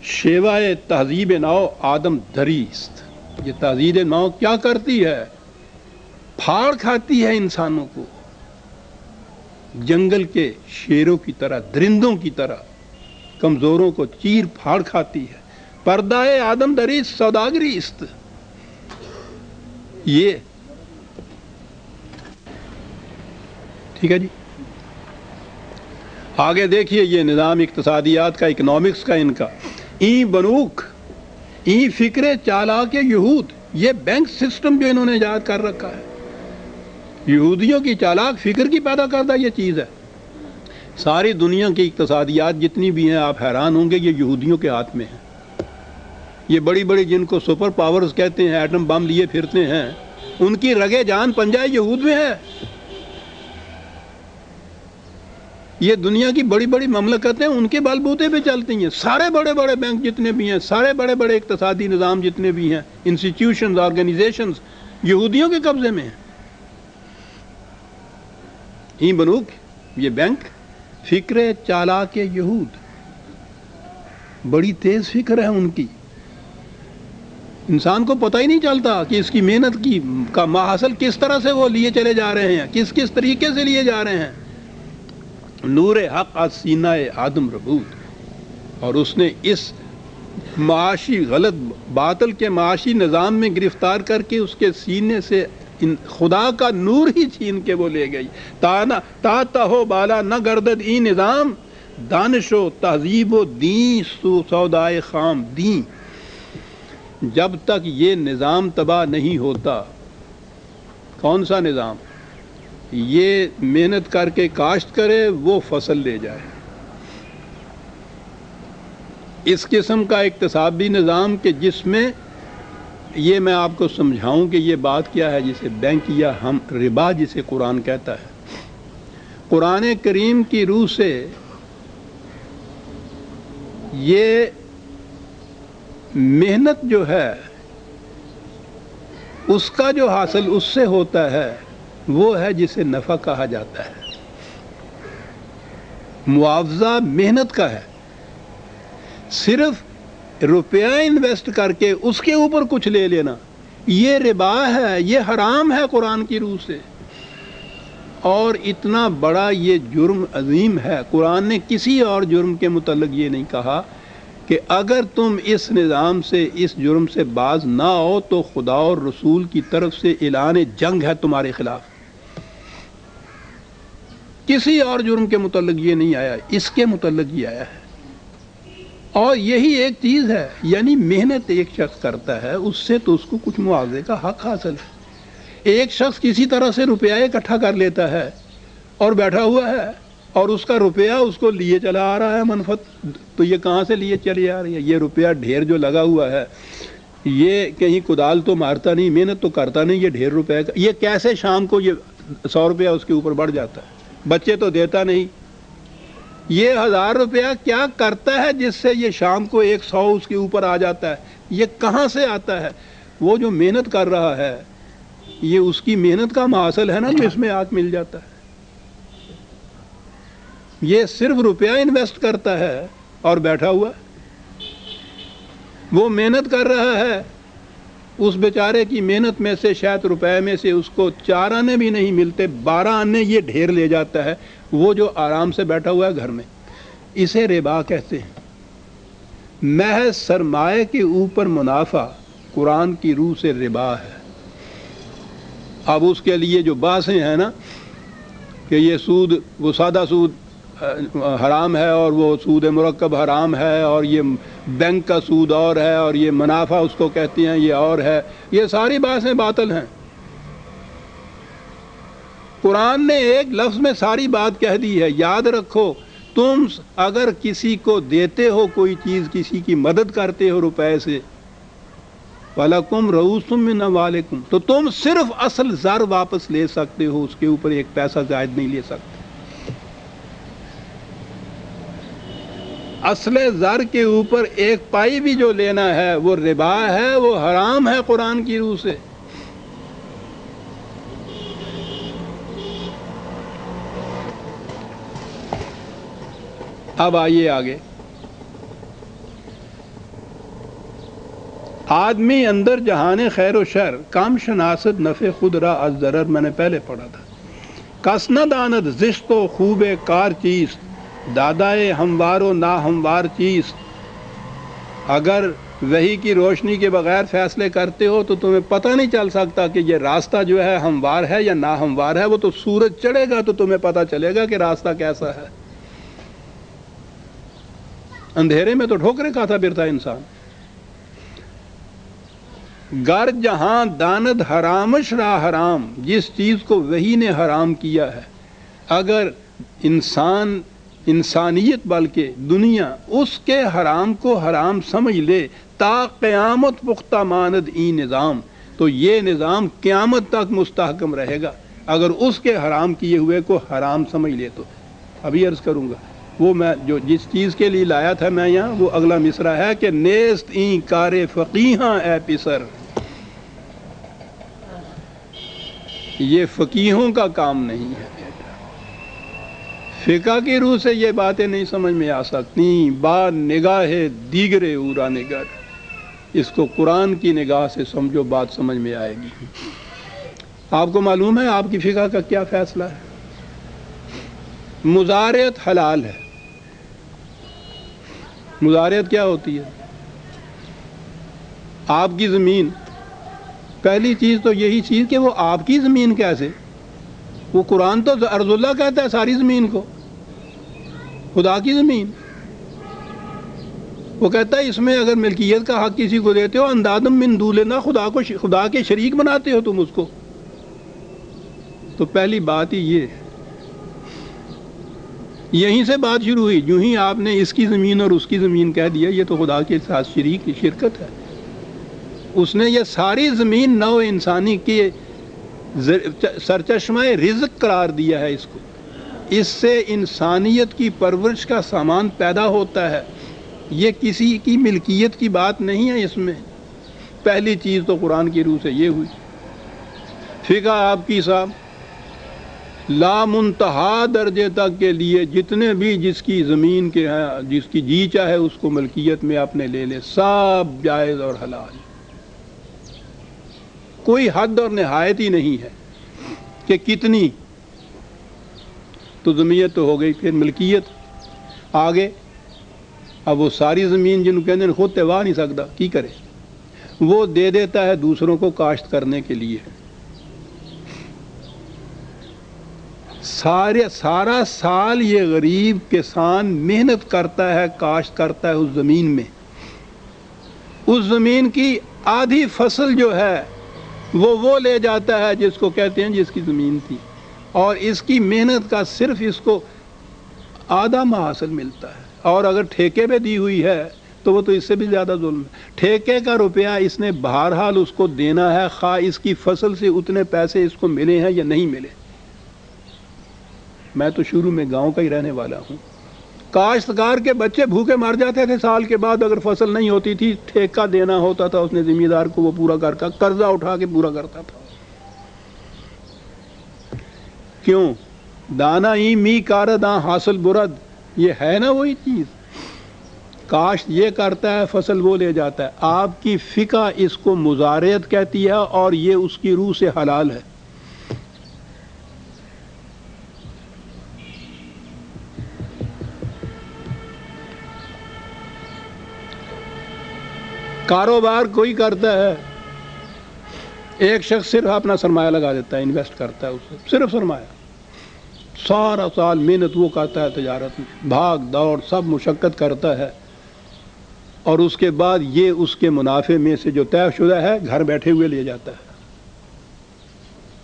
شیوائے تہذیب نو آدم دریست۔ یہ تہذیب نو کیا کرتی ہے؟ پھاڑ کھاتی ہے انسانوں کو، جنگل کے شیروں کی طرح، درندوں کی طرح کمزوروں کو چیر پھاڑ کھاتی ہے۔ پردہ آدم دریست سوداگری است۔ یہ ٹھیک ہے جی۔ آگے دیکھیے یہ نظام اقتصادیات کا، اکنامکس کا ان کا۔ ای بنوک ای فکر چالاک یہود، یہ بینک سسٹم جو انہوں نے ایجاد کر رکھا ہے، یہودیوں کی چالاک فکر کی پیدا کردہ یہ چیز ہے۔ ساری دنیا کی اقتصادیات جتنی بھی ہیں آپ حیران ہوں گے یہ یہودیوں کے ہاتھ میں ہیں۔ یہ بڑی بڑی جن کو سپر پاورز کہتے ہیں، ایٹم بم لیے پھرتے ہیں، ان کی رگے جان پنجہ یہود میں ہے۔ یہ دنیا کی بڑی بڑی مملکتیں ان کے بل بوتے پہ چلتی ہیں۔ سارے بڑے بڑے بینک جتنے بھی ہیں، سارے بڑے بڑے اقتصادی نظام جتنے بھی ہیں، انسٹیٹیوشنز، آرگنائزیشنز یہودیوں کے قبضے میں ہیں۔ ہی بنوک یہ بینک فکر چالاک یہود، بڑی تیز فکر ہے ان کی۔ انسان کو پتہ ہی نہیں چلتا کہ اس کی محنت کی کا محاصل کس طرح سے وہ لیے چلے جا رہے ہیں، کس کس طریقے سے لیے جا رہے ہیں۔ نور حق از سینہ آدم ربود، اور اس نے اس معاشی غلط باطل کے معاشی نظام میں گرفتار کر کے اس کے سینے سے خدا کا نور ہی چھین کے وہ لے گئی۔ تا ہو بالا نہ گردد ای نظام، دانش و تہذیب و دین سودائے خام دین۔ جب تک یہ نظام تباہ نہیں ہوتا، کون سا نظام؟ یہ محنت کر کے کاشت کرے وہ فصل لے جائے، اس قسم کا اقتصادی نظام کہ جس میں یہ میں آپ کو سمجھاؤں کہ یہ بات کیا ہے جسے بینک یا ہم ربا جسے قرآن کہتا ہے۔ قرآن کریم کی روح سے یہ محنت جو ہے اس کا جو حاصل اس سے ہوتا ہے وہ ہے جسے نفع کہا جاتا ہے۔ معاوضہ محنت کا ہے، صرف روپیہ انویسٹ کر کے اس کے اوپر کچھ لے لینا یہ ربا ہے، یہ حرام ہے قرآن کی روح سے۔ اور اتنا بڑا یہ جرم عظیم ہے، قرآن نے کسی اور جرم کے متعلق یہ نہیں کہا کہ اگر تم اس نظام سے، اس جرم سے باز نہ ہو تو خدا اور رسول کی طرف سے اعلان جنگ ہے تمہارے خلاف۔ کسی اور جرم کے متعلق یہ نہیں آیا، اس کے متعلق یہ آیا ہے۔ اور یہی ایک چیز ہے، یعنی محنت ایک شخص کرتا ہے اس سے تو اس کو کچھ معاوضے کا حق حاصل ہے۔ ایک شخص کسی طرح سے روپیہ اکٹھا کر لیتا ہے اور بیٹھا ہوا ہے اور اس کا روپیہ اس کو لیے چلا آ رہا ہے منفعت، تو یہ کہاں سے لیے چلی آ رہی ہے؟ یہ روپیہ ڈھیر جو لگا ہوا ہے یہ کہیں کدال تو مارتا نہیں، محنت تو کرتا نہیں، یہ ڈھیر روپے کا یہ کیسے شام کو یہ 100 روپیہ اس کے اوپر بڑھ جاتا ہے؟ بچے تو دیتا نہیں۔ یہ 1000 روپیہ کیا کرتا ہے جس سے یہ شام کو 100 اس کے اوپر آ جاتا ہے؟ یہ کہاں سے آتا ہے؟ وہ جو محنت کر رہا ہے یہ اس کی محنت کا محاصل ہے نا جو اس میں آگ مل جاتا ہے۔ یہ صرف روپیہ انویسٹ کرتا ہے اور بیٹھا ہوا، وہ محنت کر رہا ہے، اس بیچارے کی محنت میں سے شاید روپے میں سے اس کو 4 آنے بھی نہیں ملتے، 12 آنے یہ ڈھیر لے جاتا ہے، وہ جو آرام سے بیٹھا ہوا ہے گھر میں۔ اسے ربا کہتے ہیں۔ محض سرمایہ کے اوپر منافع قرآن کی روح سے ربا ہے۔ اب اس کے لیے جو بحثیں ہیں نا کہ یہ سود، وہ سادہ سود حرام ہے اور وہ سود مرکب حرام ہے اور یہ بینک کا سود اور ہے اور یہ منافع اس کو کہتے ہیں یہ اور ہے، یہ ساری باتیں باطل ہیں۔ قرآن نے ایک لفظ میں ساری بات کہہ دی ہے۔ یاد رکھو، تم اگر کسی کو دیتے ہو کوئی چیز، کسی کی مدد کرتے ہو روپے سے، وَلَكُمْ رَءُوسٌ مِّنْ أَمْوَالِكُمْ، تو تم صرف اصل زر واپس لے سکتے ہو، اس کے اوپر ایک پیسہ زائد نہیں لے سکتے۔ اصل زر کے اوپر ایک پائی بھی جو لینا ہے وہ ربا ہے، وہ حرام ہے قرآن کی روح سے۔ اب آئیے آگے۔ آدمی اندر جہان خیر و شر، کم شناست نفع خود را از ضرر، میں نے پہلے پڑھا تھا۔ کس نہ داند زشت و خوب کار چیز، دادائے ہموار و نا ہموار چیز۔ اگر وحی کی روشنی کے بغیر فیصلے کرتے ہو تو تمہیں پتہ نہیں چل سکتا کہ یہ راستہ جو ہے ہموار ہے یا نا ہموار ہے۔ وہ تو سورج چڑھے گا تو تمہیں پتہ چلے گا کہ راستہ کیسا ہے۔ اندھیرے میں تو ٹھوکریں کھاتا پھرتا انسان. گر جہاں داند حرامش را حرام، جس چیز کو وہی نے حرام کیا ہے، اگر انسانیت بلکہ دنیا اس کے حرام کو حرام سمجھ لے تا قیامت پختہ ماند ای نظام، تو یہ نظام قیامت تک مستحکم رہے گا اگر اس کے حرام کیے ہوئے کو حرام سمجھ لے. تو ابھی عرض کروں گا وہ میں جو جس چیز کے لیے لایا تھا میں یہاں، وہ اگلا مصرع ہے کہ نیست این کار فقیہاں اے پسر، یہ فقیہوں کا کام نہیں ہے. فقہ کی روح سے یہ باتیں نہیں سمجھ میں آ سکتی. با نگاہ دیگر اورا نگر، اس کو قرآن کی نگاہ سے سمجھو، بات سمجھ میں آئے گی. آپ کو معلوم ہے آپ کی فقہ کا کیا فیصلہ ہے؟ مزارعت حلال ہے. مزارعت کیا ہوتی ہے؟ آپ کی زمین، پہلی چیز تو یہی چیز کہ وہ آپ کی زمین کیسے؟ وہ قرآن تو ارض اللہ کہتا ہے ساری زمین کو، خدا کی زمین. وہ کہتا ہے اس میں اگر ملکیت کا حق کسی کو دیتے ہو اندادم من دولنا، خدا کے شریک بناتے ہو تم اس کو. تو پہلی بات ہی یہ ہے. یہیں سے بات شروع ہوئی. جو ہی آپ نے اس کی زمین اور اس کی زمین کہہ دیا، یہ تو خدا کے ساتھ شرکت ہے. اس نے یہ ساری زمین نو انسانی کے سرچشمہ رزق قرار دیا ہے اس کو. اس سے انسانیت کی پرورش کا سامان پیدا ہوتا ہے. یہ کسی کی ملکیت کی بات نہیں ہے اس میں. پہلی چیز تو قرآن کی روح سے یہ ہوئی. فقہ آپ کی صاحب لا منتہا درجے تک کے لیے جتنے بھی جس کی زمین کے ہیں، جس کی جی چاہے اس کو ملکیت میں اپنے لے لے، سب جائز اور حلال. کوئی حد اور نہایت ہی نہیں ہے کہ کتنی. تو زمیت تو ہو گئی، پھر ملکیت آگے. اب وہ ساری زمین جن کے اندر خود توا نہیں سکتا کی کرے، وہ دے دیتا ہے دوسروں کو کاشت کرنے کے لیے. سارا سال یہ غریب کسان محنت کرتا ہے، کاشت کرتا ہے اس زمین میں. اس زمین کی آدھی فصل جو ہے وہ لے جاتا ہے جس کو کہتے ہیں جس کی زمین تھی، اور اس کی محنت کا صرف اس کو آدھا محاصل ملتا ہے. اور اگر ٹھیکے پہ دی ہوئی ہے تو وہ تو اس سے بھی زیادہ ظلم ہے. ٹھیکے کا روپیہ اس نے بہرحال اس کو دینا ہے، خواہ اس کی فصل سے اتنے پیسے اس کو ملے ہیں یا نہیں ملے. میں تو شروع میں گاؤں کا ہی رہنے والا ہوں. کاشتکار کے بچے بھوکے مر جاتے تھے سال کے بعد اگر فصل نہیں ہوتی تھی. ٹھیکہ دینا ہوتا تھا اس نے ذمہ دار کو، وہ پورا کر کا قرضہ اٹھا کے پورا کرتا تھا. کیوں؟ دانا ای می کار داں حاصل برد. یہ ہے نا وہی چیز. کاشت یہ کرتا ہے، فصل وہ لے جاتا ہے. آپ کی فقہ اس کو مزارعت کہتی ہے اور یہ اس کی روح سے حلال ہے. کاروبار کوئی کرتا ہے، ایک شخص صرف اپنا سرمایہ لگا دیتا ہے، انویسٹ کرتا ہے اس سے صرف سرمایہ. سارا سال محنت وہ کرتا ہے، تجارت میں بھاگ دوڑ سب مشقت کرتا ہے، اور اس کے بعد یہ اس کے منافع میں سے جو طے شدہ ہے گھر بیٹھے ہوئے لے جاتا ہے.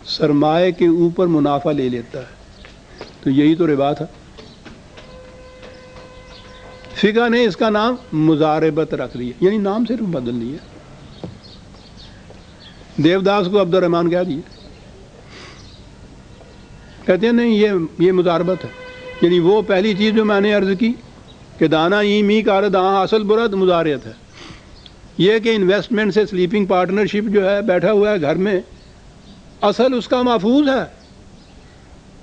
سرمایہ کے اوپر منافع لے لیتا ہے. تو یہی تو ربا تھا. فقہ نے اس کا نام مزاربت رکھ دیا، یعنی نام صرف بدل دیا. دیوداس کو عبد الرحمن کہہ دیا. کہتے ہیں نہیں یہ مزاربت ہے. یعنی وہ پہلی چیز جو میں نے عرض کی کہ دانا ای می کار داں حاصل برد مزارعت ہے. یہ کہ انویسٹمنٹ سے سلیپنگ پارٹنرشپ جو ہے بیٹھا ہوا ہے گھر میں، اصل اس کا محفوظ ہے.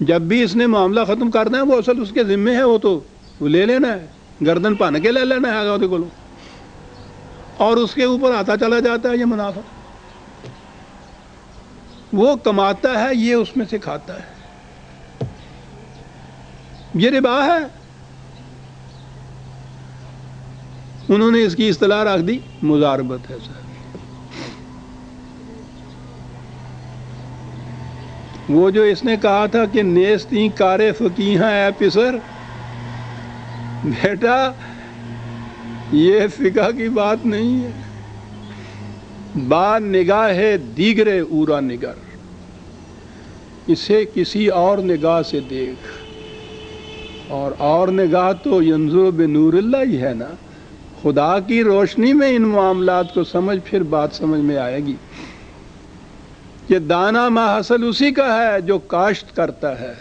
جب بھی اس نے معاملہ ختم کرنا ہے وہ اصل اس کے ذمے ہے، وہ تو وہ لے لینا ہے، گردن پان کے لے لینا ہے آگے کو، اور اس کے اوپر آتا چلا جاتا ہے یہ منافع. وہ کماتا ہے، یہ اس میں سے کھاتا ہے. یہ ربا ہے. انہوں نے اس کی اصطلاح رکھ دی مزاربت ہے. سر وہ جو اس نے کہا تھا کہ نیستی کار فقیہاں اے پسر، بیٹا یہ فقہ کی بات نہیں ہے. با نگاہ دیگر اورا نگر، اسے کسی اور نگاہ سے دیکھ. اور نگاہ تو ینظر بنور اللہ ہی ہے نا. خدا کی روشنی میں ان معاملات کو سمجھ، پھر بات سمجھ میں آئے گی. یہ دانہ ماحصل اسی کا ہے جو کاشت کرتا ہے،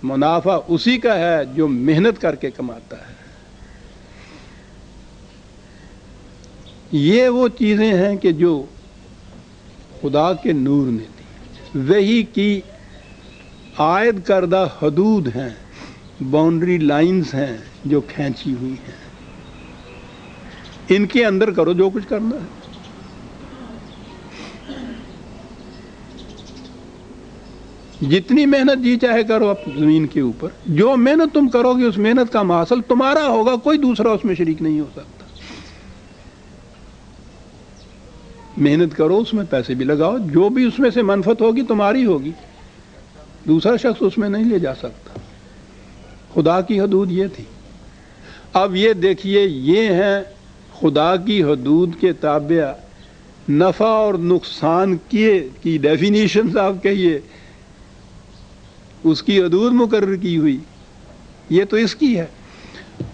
منافع اسی کا ہے جو محنت کر کے کماتا ہے. یہ وہ چیزیں ہیں کہ جو خدا کے نور نے دی، وہی کی عائد کردہ حدود ہیں، باؤنڈری لائنز ہیں جو کھینچی ہوئی ہیں. ان کے اندر کرو جو کچھ کرنا ہے. جتنی محنت جی چاہے کرو اپنی زمین کے اوپر. جو محنت تم کرو گے اس محنت کا محصول تمہارا ہوگا، کوئی دوسرا اس میں شریک نہیں ہو سکتا. محنت کرو، اس میں پیسے بھی لگاؤ، جو بھی اس میں سے منفعت ہوگی تمہاری ہوگی، دوسرا شخص اس میں نہیں لے جا سکتا. خدا کی حدود یہ تھی. اب یہ دیکھیے، یہ ہیں خدا کی حدود کے تابع نفع اور نقصان کی ڈیفینیشنز آپ کہیے، اس کی حدود مقرر کی ہوئی، یہ تو اس کی ہے.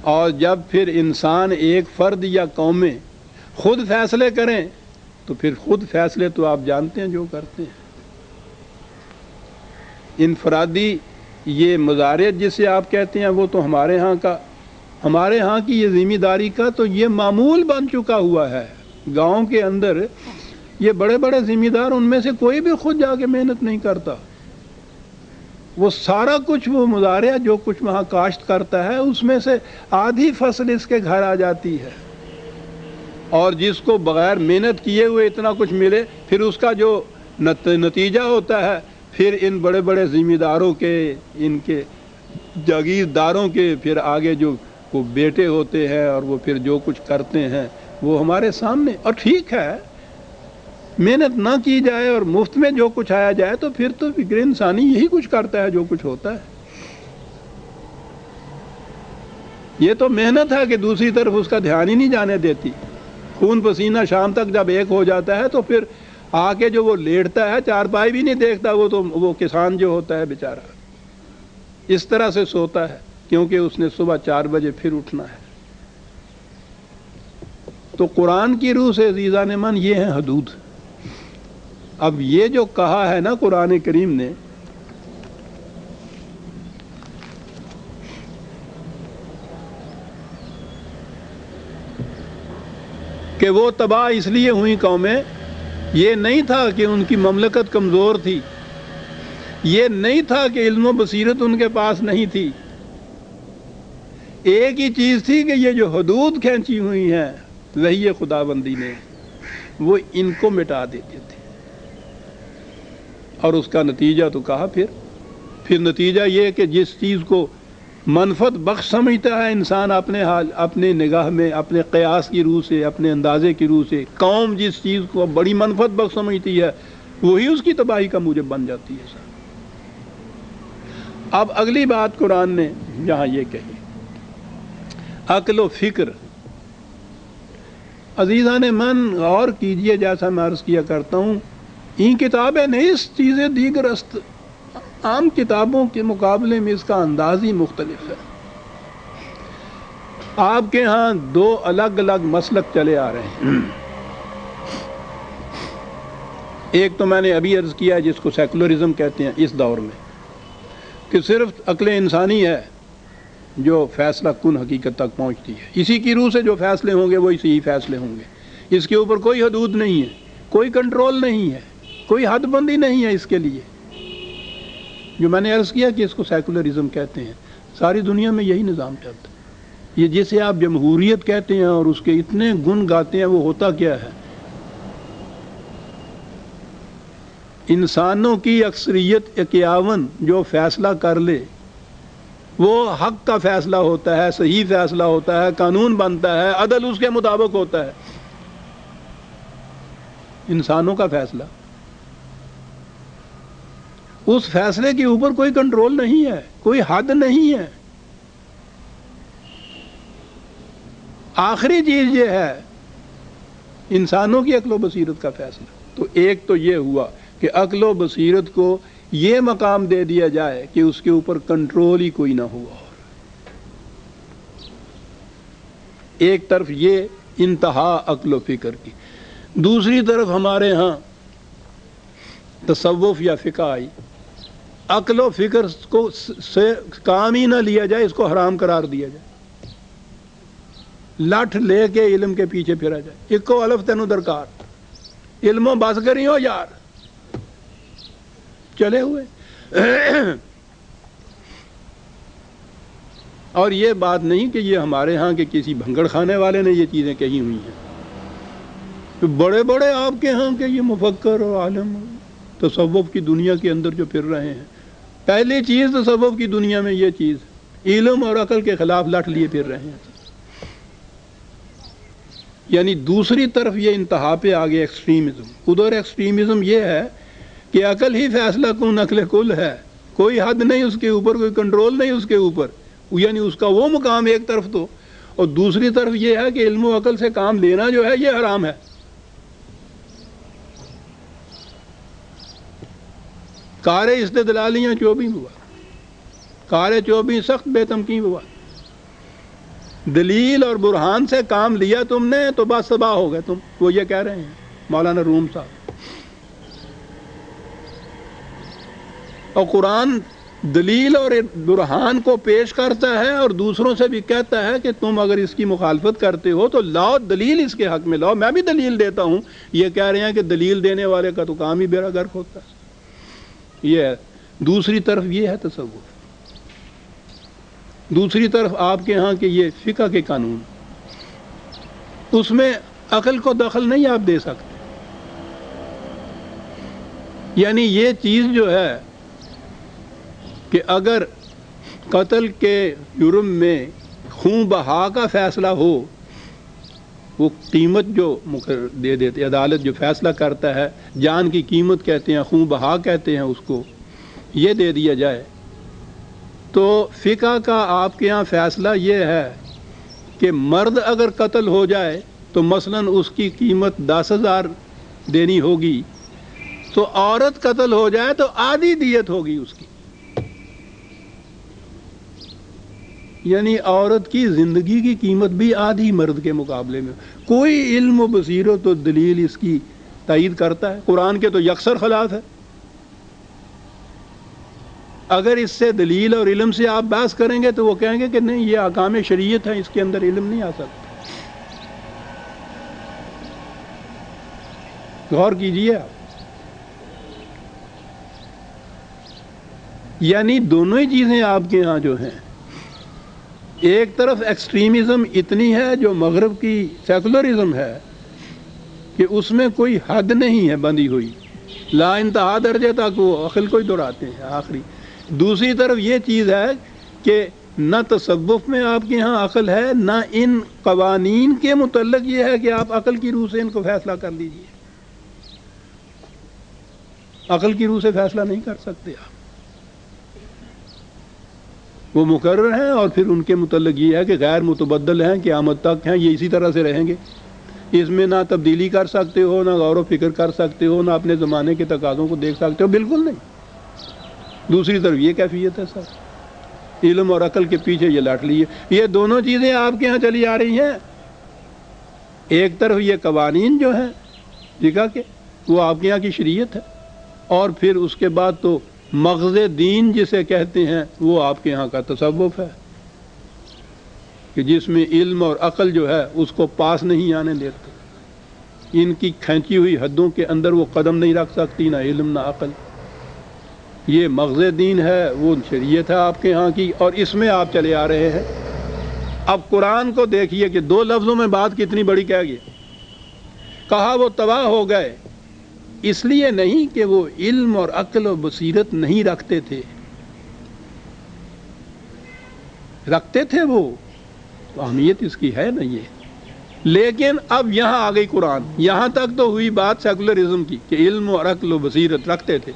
اور جب پھر انسان ایک فرد یا قومیں خود فیصلے کریں تو پھر خود فیصلے تو آپ جانتے ہیں جو کرتے ہیں. انفرادی یہ مزارعت جسے آپ کہتے ہیں، وہ تو ہمارے ہاں کی یہ ذمہ داری کا تو یہ معمول بن چکا ہوا ہے. گاؤں کے اندر یہ بڑے بڑے ذمہ دار، ان میں سے کوئی بھی خود جا کے محنت نہیں کرتا. وہ سارا کچھ، وہ مزارع جو کچھ وہاں کاشت کرتا ہے، اس میں سے آدھی فصل اس کے گھر آ جاتی ہے. اور جس کو بغیر محنت کیے ہوئے اتنا کچھ ملے، پھر اس کا جو نتیجہ ہوتا ہے، پھر ان بڑے بڑے ذمہ داروں کے، ان کے جاگیرداروں کے پھر آگے جو وہ بیٹے ہوتے ہیں، اور وہ پھر جو کچھ کرتے ہیں وہ ہمارے سامنے. اور ٹھیک ہے، محنت نہ کی جائے اور مفت میں جو کچھ آیا جائے تو پھر تو فکر انسانی یہی کچھ کرتا ہے جو کچھ ہوتا ہے. یہ تو محنت ہے کہ دوسری طرف اس کا دھیان ہی نہیں جانے دیتی. خون پسینہ شام تک جب ایک ہو جاتا ہے تو پھر آ کے جو وہ لیٹتا ہے، چارپائی بھی نہیں دیکھتا. وہ کسان جو ہوتا ہے بیچارہ اس طرح سے سوتا ہے، کیونکہ اس نے صبح 4 بجے پھر اٹھنا ہے. تو قرآن کی روح سے عزیزان من یہ ہیں حدود. اب یہ جو کہا ہے نا قرآن کریم نے، کہ وہ تباہ اس لیے ہوئی قومیں، یہ نہیں تھا کہ ان کی مملکت کمزور تھی، یہ نہیں تھا کہ علم و بصیرت ان کے پاس نہیں تھی. ایک ہی چیز تھی کہ یہ جو حدود کھینچی ہوئی ہیں، وہی خدا بندی نے وہ ان کو مٹا دیتے تھے. اور اس کا نتیجہ تو کہا پھر نتیجہ یہ کہ جس چیز کو منفعت بخش سمجھتا ہے انسان اپنے نگاہ میں، اپنے قیاس کی روح سے، اپنے اندازے کی روح سے، قوم جس چیز کو بڑی منفعت بخش سمجھتی ہے وہی اس کی تباہی کا موجب بن جاتی ہے. اب اگلی بات قرآن نے یہاں یہ کہی، عقل و فکر. عزیزان من غور کیجئے، جیسا میں عرض کیا کرتا ہوں، این کتابیں نہیں، اس چیزیں دیگر است. عام کتابوں کے مقابلے میں اس کا انداز ہی مختلف ہے. آپ کے ہاں 2 الگ الگ مسلک چلے آ رہے ہیں. ایک تو میں نے ابھی عرض کیا جس کو سیکولرزم کہتے ہیں اس دور میں، کہ صرف عقل انسانی ہے جو فیصلہ کن حقیقت تک پہنچتی ہے. اسی کی روح سے جو فیصلے ہوں گے وہ اسی ہی فیصلے ہوں گے. اس کے اوپر کوئی حدود نہیں ہے، کوئی کنٹرول نہیں ہے، کوئی حد بندی نہیں ہے اس کے لیے. جو میں نے عرض کیا کہ اس کو سیکولرزم کہتے ہیں. ساری دنیا میں یہی نظام چلتا ہے. یہ جسے آپ جمہوریت کہتے ہیں اور اس کے اتنے گن گاتے ہیں، وہ ہوتا کیا ہے؟ انسانوں کی اکثریت 51 جو فیصلہ کر لے وہ حق کا فیصلہ ہوتا ہے، صحیح فیصلہ ہوتا ہے، قانون بنتا ہے، عدل اس کے مطابق ہوتا ہے. انسانوں کا فیصلہ، اس فیصلے کے اوپر کوئی کنٹرول نہیں ہے، کوئی حد نہیں ہے. آخری چیز یہ ہے انسانوں کی عقل و بصیرت کا فیصلہ. تو ایک تو یہ ہوا کہ عقل و بصیرت کو یہ مقام دے دیا جائے کہ اس کے اوپر کنٹرول ہی کوئی نہ ہوا. اور ایک طرف یہ انتہا عقل و فکر کی، دوسری طرف ہمارے ہاں تصوف یا فقہ آئی. عقل و فکر کو سے کام ہی نہ لیا جائے، اس کو حرام قرار دیا جائے، لٹھ لے کے علم کے پیچھے پھرا جائے. ایک کو الف تینوں درکار، علم و بس کری ہو یار، چلے ہوئے. اور یہ بات نہیں کہ یہ ہمارے ہاں کے کسی بھنگڑ خانے والے نے یہ چیزیں کہی ہوئی ہیں. تو بڑے بڑے آپ کے ہاں کے یہ مفکر اور عالم تصوف کی دنیا کے اندر جو پھر رہے ہیں، پہلی چیز تصوف کی دنیا میں یہ چیز علم اور عقل کے خلاف لٹ لیے پھر رہے ہیں. یعنی دوسری طرف یہ انتہا پہ آگے ایکسٹریمزم. ادھر ایکسٹریمزم یہ ہے کہ عقل ہی فیصلہ کن عقل کل ہے، کوئی حد نہیں اس کے اوپر، کوئی کنٹرول نہیں اس کے اوپر، یعنی اس کا وہ مقام ایک طرف تو، اور دوسری طرف یہ ہے کہ علم و عقل سے کام لینا جو ہے یہ حرام ہے. کار استدلالیاں چوبیں ہوا، کار چوبیں سخت بے تمکین ہوا. دلیل اور برہان سے کام لیا تم نے تو بس تباہ ہو گئے تم. وہ یہ کہہ رہے ہیں مولانا روم صاحب. اور قرآن دلیل اور برہان کو پیش کرتا ہے اور دوسروں سے بھی کہتا ہے کہ تم اگر اس کی مخالفت کرتے ہو تو لاؤ دلیل اس کے حق میں لاؤ. میں بھی دلیل دیتا ہوں. یہ کہہ رہے ہیں کہ دلیل دینے والے کا تو کام ہی بیڑا غرق ہوتا ہے. یہ ہے. دوسری طرف یہ ہے تصوف. دوسری طرف آپ کے ہاں کہ یہ فقہ کے قانون، اس میں عقل کو دخل نہیں آپ دے سکتے. یعنی یہ چیز جو ہے کہ اگر قتل کے جرم میں خون بہا کا فیصلہ ہو، وہ قیمت جو دے دیتے، عدالت جو فیصلہ کرتا ہے، جان کی قیمت کہتے ہیں، خون بہا کہتے ہیں اس کو، یہ دے دیا جائے، تو فقہ کا آپ کے یہاں فیصلہ یہ ہے کہ مرد اگر قتل ہو جائے تو مثلاً اس کی قیمت 10,000 دینی ہوگی، تو عورت قتل ہو جائے تو آدھی دیت ہوگی اس کی. یعنی عورت کی زندگی کی قیمت بھی آدھی مرد کے مقابلے میں. کوئی علم و بصیرت و دلیل اس کی تائید کرتا ہے؟ قرآن کے تو یکسر خلاف ہے. اگر اس سے دلیل اور علم سے آپ بحث کریں گے تو وہ کہیں گے کہ نہیں یہ احکام شریعت ہے، اس کے اندر علم نہیں آ سکتا. غور کیجئے آپ. یعنی دونوں ہی چیزیں آپ کے ہاں جو ہیں، ایک طرف ایکسٹریمزم اتنی ہے جو مغرب کی سیکولرزم ہے کہ اس میں کوئی حد نہیں ہے بندھی ہوئی، لا انتہا درجے تک وہ عقل کو ہی دوڑاتے ہیں آخری. دوسری طرف یہ چیز ہے کہ نہ تصوف میں آپ کے ہاں عقل ہے، نہ ان قوانین کے متعلق یہ ہے کہ آپ عقل کی روح سے ان کو فیصلہ کر لیجئے. عقل کی روح سے فیصلہ نہیں کر سکتے آپ. وہ مقرر ہیں اور پھر ان کے متعلق یہ ہے کہ غیر متبدل ہیں، قیامت تک ہیں، یہ اسی طرح سے رہیں گے. اس میں نہ تبدیلی کر سکتے ہو، نہ غور و فکر کر سکتے ہو، نہ اپنے زمانے کے تقاضوں کو دیکھ سکتے ہو، بالکل نہیں. دوسری طرف یہ کیفیت ہے سر، علم اور عقل کے پیچھے یہ لاٹ لیے. یہ دونوں چیزیں آپ کے ہاں چلی آ رہی ہیں. ایک طرف یہ قوانین جو ہیں فقہ کے، وہ آپ کے یہاں کی شریعت ہے، اور پھر اس کے بعد تو مغز دین جسے کہتے ہیں وہ آپ کے یہاں کا تصوف ہے کہ جس میں علم اور عقل جو ہے اس کو پاس نہیں آنے دیتے. ان کی کھینچی ہوئی حدوں کے اندر وہ قدم نہیں رکھ سکتی، نہ علم نہ عقل. یہ مغز دین ہے، وہ شریعت ہے آپ کے ہاں کی، اور اس میں آپ چلے آ رہے ہیں. اب قرآن کو دیکھیے کہ 2 لفظوں میں بات کتنی بڑی کہہ گئی. کہا وہ تباہ ہو گئے، اس لیے نہیں کہ وہ علم اور عقل و بصیرت نہیں رکھتے تھے، رکھتے تھے وہ، تو اہمیت اس کی ہے نا یہ. لیکن اب یہاں آ گئی قرآن. یہاں تک تو ہوئی بات سیکولرزم کی کہ علم اور عقل و بصیرت رکھتے تھے.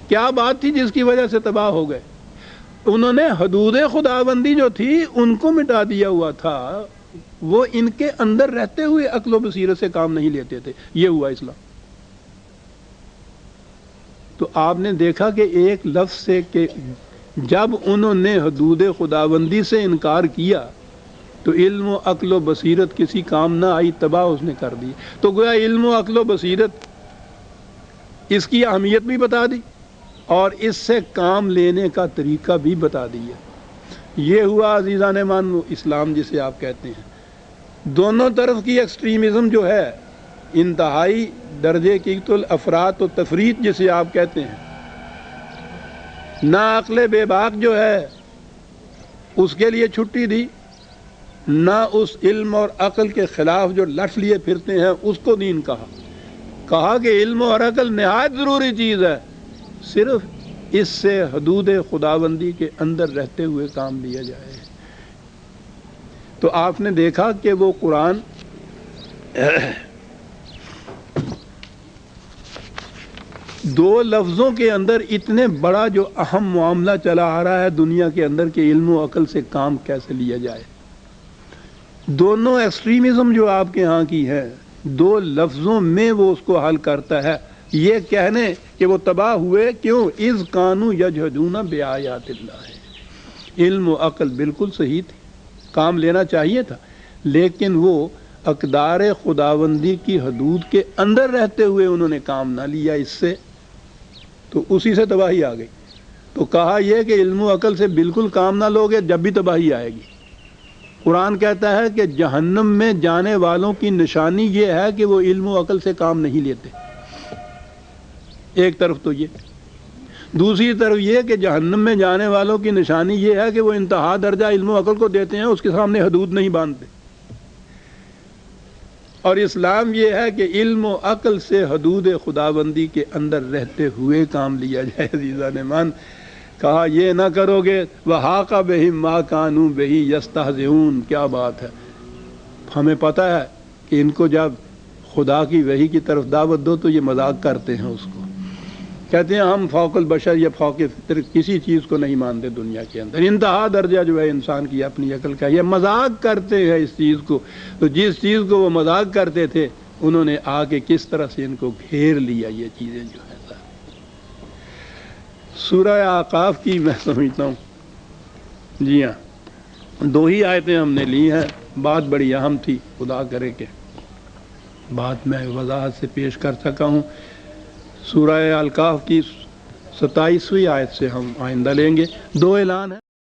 کیا بات تھی جس کی وجہ سے تباہ ہو گئے؟ انہوں نے حدود خداوندی جو تھی ان کو مٹا دیا ہوا تھا. وہ ان کے اندر رہتے ہوئے عقل و بصیرت سے کام نہیں لیتے تھے. یہ ہوا اسلام. تو آپ نے دیکھا کہ ایک لفظ سے کہ جب انہوں نے حدود خداوندی سے انکار کیا تو علم و عقل و بصیرت کسی کام نہ آئی، تباہ اس نے کر دی. تو گویا علم و عقل و بصیرت اس کی اہمیت بھی بتا دی اور اس سے کام لینے کا طریقہ بھی بتا دیا. یہ ہوا عزیزان مان اسلام جسے آپ کہتے ہیں. دونوں طرف کی ایکسٹریمزم جو ہے، انتہائی درجے کی تو افراط و تفریط جسے آپ کہتے ہیں، نہ عقل بے باک جو ہے اس کے لیے چھٹی دی، نہ اس علم اور عقل کے خلاف جو لٹ لیے پھرتے ہیں اس کو دین کہا کہ علم اور عقل نہایت ضروری چیز ہے، صرف اس سے حدود خداوندی کے اندر رہتے ہوئے کام لیا جائے. تو آپ نے دیکھا کہ وہ قرآن دو لفظوں کے اندر اتنے بڑا جو اہم معاملہ چلا آ رہا ہے دنیا کے اندر کہ علم و عقل سے کام کیسے لیا جائے. دونوں ایکسٹریمزم جو آپ کے ہاں کی ہے، دو لفظوں میں وہ اس کو حل کرتا ہے. یہ کہنے کہ وہ تباہ ہوئے کیوں؟ اذ کانوا یجحدون بآیات اللہ. علم و عقل بالکل صحیح تھی، کام لینا چاہیے تھا، لیکن وہ اقدار خداوندی کی حدود کے اندر رہتے ہوئے انہوں نے کام نہ لیا اس سے، تو اسی سے تباہی آ گئی. تو کہا یہ کہ علم و عقل سے بالکل کام نہ لوگے جب بھی تباہی آئے گی. قرآن کہتا ہے کہ جہنم میں جانے والوں کی نشانی یہ ہے کہ وہ علم و عقل سے کام نہیں لیتے. ایک طرف تو یہ، دوسری طرف یہ کہ جہنم میں جانے والوں کی نشانی یہ ہے کہ وہ انتہا درجہ علم و عقل کو دیتے ہیں، اس کے سامنے حدود نہیں باندھتے. اور اسلام یہ ہے کہ علم و عقل سے حدود خداوندی کے اندر رہتے ہوئے کام لیا جائے. عزیزان مان کہا یہ نہ کرو گے وحاق بہم ما کانوا بہ یستہزئون. کیا بات ہے! ہمیں پتہ ہے کہ ان کو جب خدا کی وحی کی طرف دعوت دو تو یہ مذاق کرتے ہیں، اس کو کہتے ہیں ہم فوق البشر یا فوق فطر کسی چیز کو نہیں مانتے دنیا کے اندر. انتہا درجہ جو ہے انسان کی اپنی عقل کا، یہ مذاق کرتے ہیں اس چیز کو. تو جس چیز کو وہ مذاق کرتے تھے انہوں نے آ کے کس طرح سے ان کو گھیر لیا. یہ چیزیں جو ہے سورہ اعقاف کی میں سمجھتا ہوں، جی ہاں 2 ہی آیتیں ہم نے لی ہیں. بات بڑی اہم تھی، خدا کرے کہ بات میں وضاحت سے پیش کر سکا ہوں. سورہ اعقاف کی 27ویں آیت سے ہم آئندہ لیں گے. 2 اعلان ہیں.